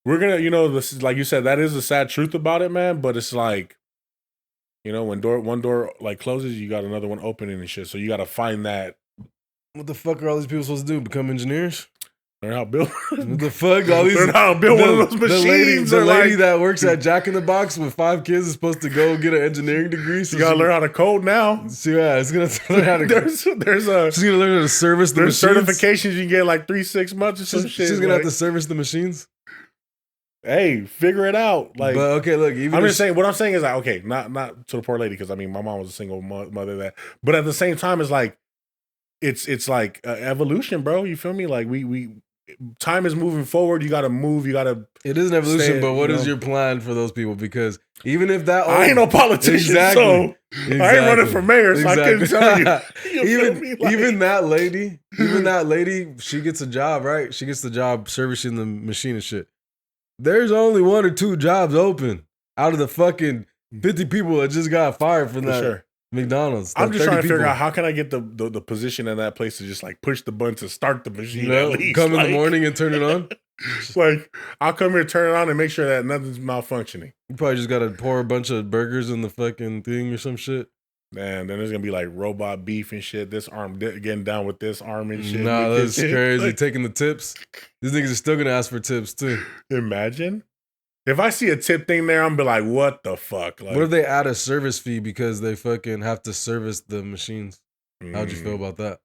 Speaker 1: We're gonna, this is, like you said, that is the sad truth about it, man. But it's like, when one door like closes, you got another one opening and shit. So you got to find that.
Speaker 2: What the fuck are all these people supposed to do? Become engineers?
Speaker 1: Learn how to build.
Speaker 2: What the fuck? All these,
Speaker 1: learn how to build one of those machines.
Speaker 2: The lady that works at Jack in the Box with 5 kids is supposed to go get an engineering degree. So
Speaker 1: you gotta learn how to code now.
Speaker 2: So yeah, it's gonna learn how to. She's gonna learn how to service the machines.
Speaker 1: There's certifications you can get like 3-6 months or some shit.
Speaker 2: She's gonna have to service the machines.
Speaker 1: Hey, figure it out. Like,
Speaker 2: but okay, look.
Speaker 1: I'm just saying. What I'm saying is like, okay, not to the poor lady, because I mean, my mom was a single mother. But at the same time, it's like, it's like evolution, bro. You feel me? Like, we time is moving forward. You got to move. You got to.
Speaker 2: It is an evolution, but what is your plan for those people? Because even if that,
Speaker 1: I ain't no politician, so I ain't running for mayor, so I couldn't tell you.
Speaker 2: Even that lady, she gets a job, right? She gets the job servicing the machine and shit. There's only 1 or 2 jobs open out of the fucking 50 people that just got fired from that McDonald's.
Speaker 1: I'm just trying to figure out how can I get the position in that place to just like push the button to start the machine at least.
Speaker 2: Come in the morning and turn it on.
Speaker 1: Like, I'll come here, turn it on, and make sure that nothing's malfunctioning.
Speaker 2: You probably just got to pour a bunch of burgers in the fucking thing or some shit.
Speaker 1: Man, then there's gonna be like robot beef and shit. This arm getting down with this arm and shit.
Speaker 2: Nah, that's crazy. Like, taking the tips. These niggas are still gonna ask for tips too.
Speaker 1: Imagine if I see a tip thing there, I'm gonna be like, what the fuck? Like,
Speaker 2: what if they add a service fee because they fucking have to service the machines? How'd you feel about that?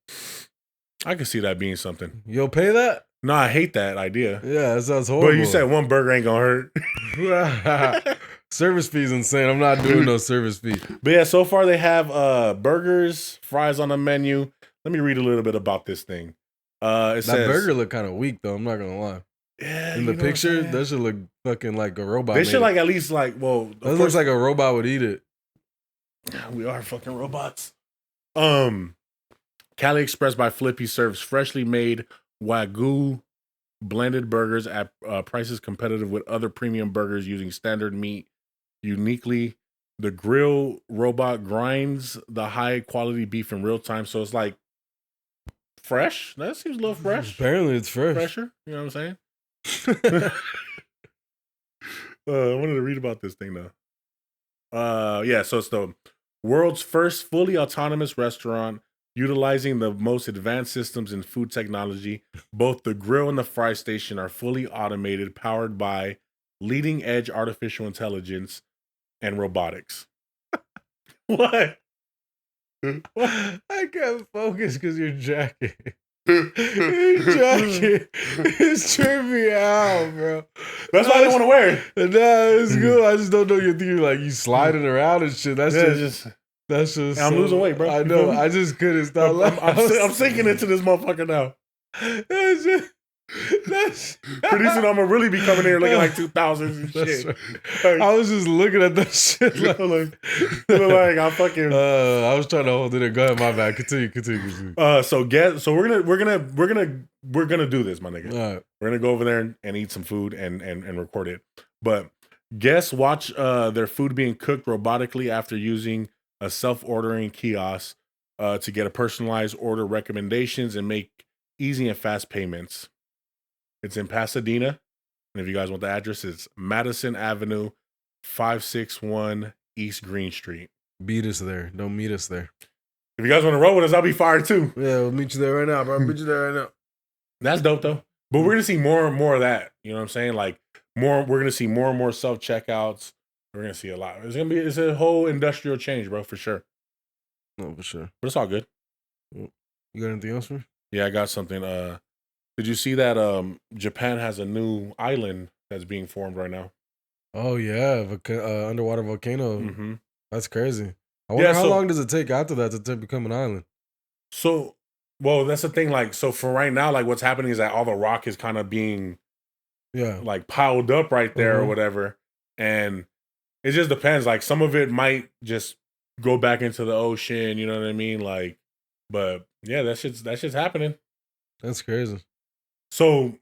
Speaker 1: I could see that being something.
Speaker 2: You'll pay that?
Speaker 1: No, I hate that idea.
Speaker 2: Yeah, that sounds horrible.
Speaker 1: But you said 1 burger ain't gonna hurt.
Speaker 2: Service fee's insane. I'm not doing no service fee.
Speaker 1: But yeah, so far they have burgers, fries on the menu. Let me read a little bit about this thing. That
Speaker 2: burger look kind of weak though. I'm not gonna lie.
Speaker 1: Yeah,
Speaker 2: in the picture, that should look fucking like a robot.
Speaker 1: They should like at least like
Speaker 2: that looks like a robot would eat it.
Speaker 1: We are fucking robots. Cali Express by Flippy serves freshly made Wagyu blended burgers at prices competitive with other premium burgers using standard meat. Uniquely, the grill robot grinds the high quality beef in real time, so it's like fresh. That seems a little fresh.
Speaker 2: Apparently, it's fresh.
Speaker 1: Fresher. You know what I'm saying? I wanted to read about this thing though. Yeah, so it's the world's first fully autonomous restaurant utilizing the most advanced systems in food technology. Both the grill and the fry station are fully automated, powered by leading edge artificial intelligence and robotics. What?
Speaker 2: I can't focus because you're jacking. You're jacking. It's tripping me out, bro.
Speaker 1: That's why I didn't want to wear it.
Speaker 2: Nah, it's good. I just don't know you're thinking like you sliding around and shit. That's just.
Speaker 1: I'm losing weight, bro.
Speaker 2: I know. I just couldn't stop laughing.
Speaker 1: I'm sinking into this motherfucker now. Pretty soon I'm gonna really be coming here looking like 2000s and shit.
Speaker 2: Right.
Speaker 1: Like,
Speaker 2: I was just looking at that shit like
Speaker 1: I'm fucking.
Speaker 2: I was trying to hold it in. Go ahead, my bad. Continue.
Speaker 1: So we're gonna do this, my nigga.
Speaker 2: All right.
Speaker 1: We're gonna go over there and eat some food and record it. But guests watch their food being cooked robotically after using a self-ordering kiosk to get a personalized order recommendations and make easy and fast payments. It's in Pasadena. And if you guys want the address, it's Madison Avenue, 561 East Green Street.
Speaker 2: Beat us there. Don't meet us there.
Speaker 1: If you guys want to roll with us, I'll be fired too.
Speaker 2: Yeah, we'll meet you there right now, bro. Meet you there right now.
Speaker 1: That's dope though. But we're gonna see more and more of that. You know what I'm saying? Like we're gonna see more and more self-checkouts. We're gonna see a lot. It's a whole industrial change, bro, for sure.
Speaker 2: No, for sure.
Speaker 1: But it's all good.
Speaker 2: You got anything else for me?
Speaker 1: Yeah, I got something. Did you see that Japan has a new island that's being formed right now?
Speaker 2: Oh yeah, underwater volcano.
Speaker 1: Mm-hmm.
Speaker 2: That's crazy. I wonder how long does it take after that to become an island?
Speaker 1: So, well, that's the thing. Like, so for right now, like what's happening is that all the rock is kind of being, like piled up right there or whatever, and it just depends. Like, some of it might just go back into the ocean. You know what I mean? Like, but yeah, that shit's happening.
Speaker 2: That's crazy.
Speaker 1: So,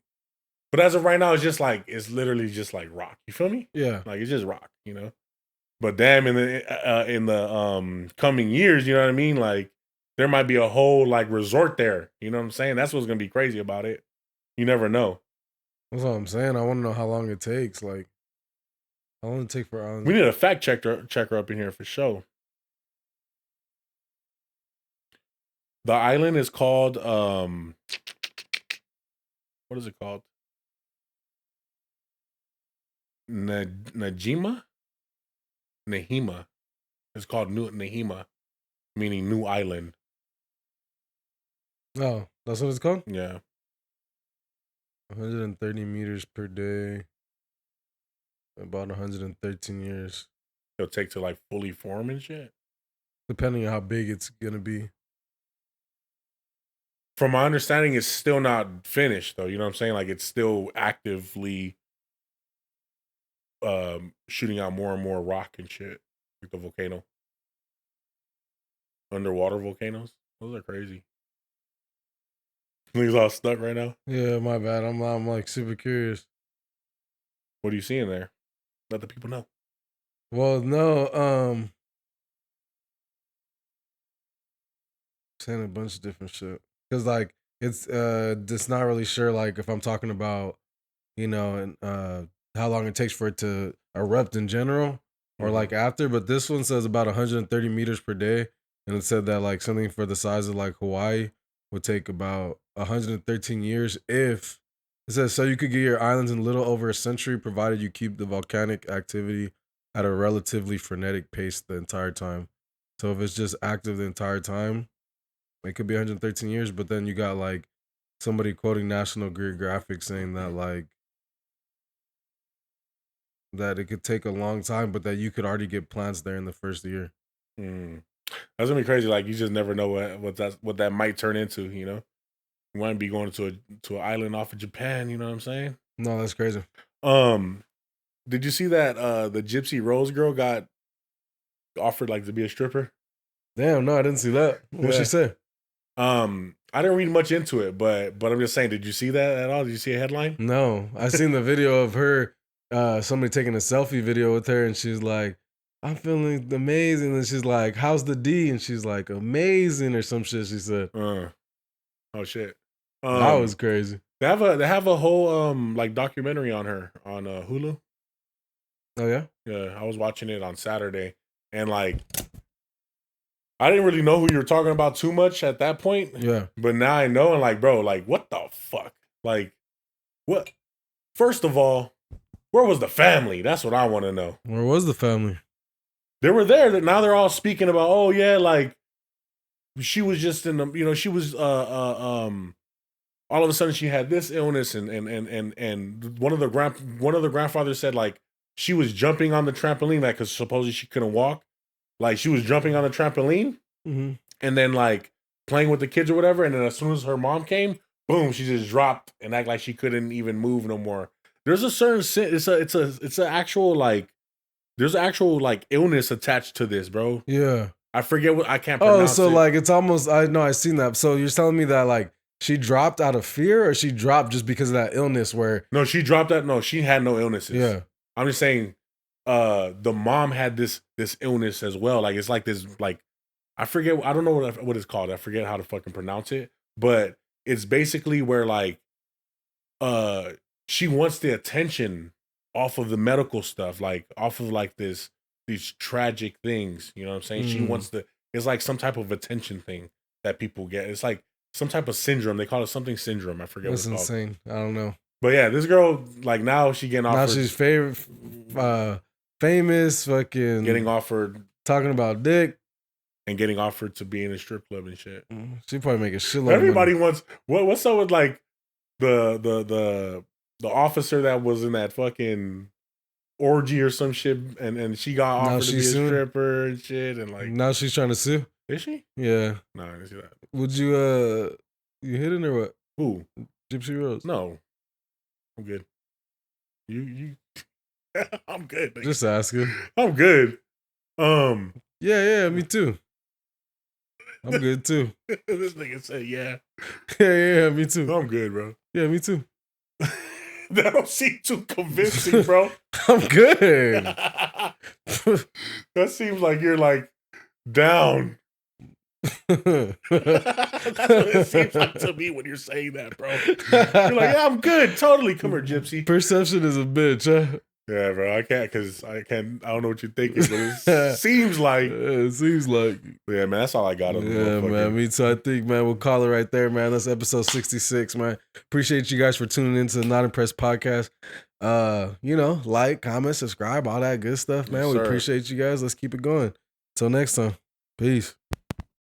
Speaker 1: but as of right now, it's literally just like rock. You feel me?
Speaker 2: Yeah.
Speaker 1: Like it's just rock, you know. But damn, in the coming years, you know what I mean? Like there might be a whole like resort there. You know what I'm saying? That's what's gonna be crazy about it. You never know.
Speaker 2: That's what I'm saying. I want to know how long it takes. Like how long it take for islands?
Speaker 1: We need a fact checker up in here for sure. The island is called what is it called? Nehima. It's called Nehima, meaning new island.
Speaker 2: Oh, that's what it's called?
Speaker 1: Yeah.
Speaker 2: 130 meters per day. About 113 years.
Speaker 1: It'll take to like fully form and shit.
Speaker 2: Depending on how big it's gonna be.
Speaker 1: From my understanding, it's still not finished though. You know what I'm saying? Like it's still actively shooting out more and more rock and shit. Like the volcano. Underwater volcanoes. Those are crazy. Niggas all stuck right now.
Speaker 2: Yeah, my bad. I'm like super curious.
Speaker 1: What do you see in there? Let the people know.
Speaker 2: Well, no, saying a bunch of different shit. Cause like it's just not really sure like if I'm talking about, you know, and how long it takes for it to erupt in general or like after, but this one says about 130 meters per day. And it said that like something for the size of like Hawaii would take about 113 years if it says so you could get your islands in a little over a century provided you keep the volcanic activity at a relatively frenetic pace the entire time. So if it's just active the entire time, it could be 113 years, but then you got like somebody quoting National Geographic saying that like that it could take a long time, but that you could already get plants there in the first year.
Speaker 1: That's gonna be crazy. Like you just never know what that might turn into. You know, you might be going to an island off of Japan. You know what I'm saying?
Speaker 2: No, that's crazy.
Speaker 1: Did you see that the Gypsy Rose girl got offered like to be a stripper?
Speaker 2: Damn, no, I didn't see that. What'd she say?
Speaker 1: I didn't read much into it, but I'm just saying, did you see that at all? Did you see a headline?
Speaker 2: No, I seen the video of her, somebody taking a selfie video with her, and she's like, I'm feeling amazing. And she's like, how's the D? And she's like, amazing or some shit, she said.
Speaker 1: Oh shit.
Speaker 2: That was crazy.
Speaker 1: They have a whole like documentary on her on Hulu.
Speaker 2: Oh yeah?
Speaker 1: Yeah, I was watching it on Saturday, and like I didn't really know who you were talking about too much at that point.
Speaker 2: Yeah.
Speaker 1: But now I know, and like, bro, like what the fuck? Like what? First of all, where was the family? That's what I want to know.
Speaker 2: Where was the family?
Speaker 1: They were there. That now they're all speaking about, oh yeah, like she was just in the, you know, she was all of a sudden she had this illness, and one of the grandfathers said like she was jumping on the trampoline, like because supposedly she couldn't walk, like she was jumping on the trampoline, and then like playing with the kids or whatever, and then as soon as her mom came, boom, she just dropped and act like she couldn't even move no more. There's a certain it's an actual like there's actual like illness attached to this, bro.
Speaker 2: Yeah.
Speaker 1: I forget what I can't pronounce.
Speaker 2: Oh, so like it's almost I know I've seen that. So you're telling me that like she dropped out of fear or she dropped just because of that illness where
Speaker 1: no, she dropped that. No, she had no illnesses.
Speaker 2: Yeah.
Speaker 1: I'm just saying the mom had this illness as well. Like it's like this like I forget I don't know what it's called. I forget how to fucking pronounce it. But it's basically where like she wants the attention off of the medical stuff, like off of like these tragic things. You know what I'm saying? She wants it's like some type of attention thing that people get. It's like some type of syndrome. They call it something syndrome. I forget what it's
Speaker 2: insane.
Speaker 1: Called.
Speaker 2: I don't know.
Speaker 1: But yeah, this girl, like now she getting offered.
Speaker 2: Now she's famous, fucking
Speaker 1: getting offered
Speaker 2: talking about dick.
Speaker 1: And getting offered to be in a strip club and shit.
Speaker 2: She probably make a shitload.
Speaker 1: Everybody wants what's up with like the officer that was in that fucking orgy or some shit, and she got offered to be a stripper and shit, and like
Speaker 2: now she's trying to sue.
Speaker 1: Is she?
Speaker 2: Yeah.
Speaker 1: No, I didn't see that.
Speaker 2: Would you you hit it or what?
Speaker 1: Who?
Speaker 2: Gypsy Rose.
Speaker 1: No, I'm good. You I'm good. Nigga.
Speaker 2: Just asking.
Speaker 1: I'm good.
Speaker 2: Yeah, me too. I'm good too.
Speaker 1: This nigga said, yeah.
Speaker 2: Yeah, me too.
Speaker 1: I'm good, bro.
Speaker 2: Yeah, me too.
Speaker 1: That don't seem too convincing, bro.
Speaker 2: I'm good.
Speaker 1: That seems like you're like down. That's what it seems like to me when you're saying that, bro. You're like, yeah, I'm good. Totally. Come here, Gypsy.
Speaker 2: Perception is a bitch, huh?
Speaker 1: Yeah, bro. I can't because I don't know what you're thinking, but it seems like.
Speaker 2: It seems like.
Speaker 1: Yeah, man. That's all I got.
Speaker 2: Yeah, man. Me too. I think, man, we'll call it right there, man. That's episode 66, man. Appreciate you guys for tuning into the Not Impressed podcast. Like, comment, subscribe, all that good stuff, man. Yes, we appreciate you guys. Let's keep it going. Till next time. Peace.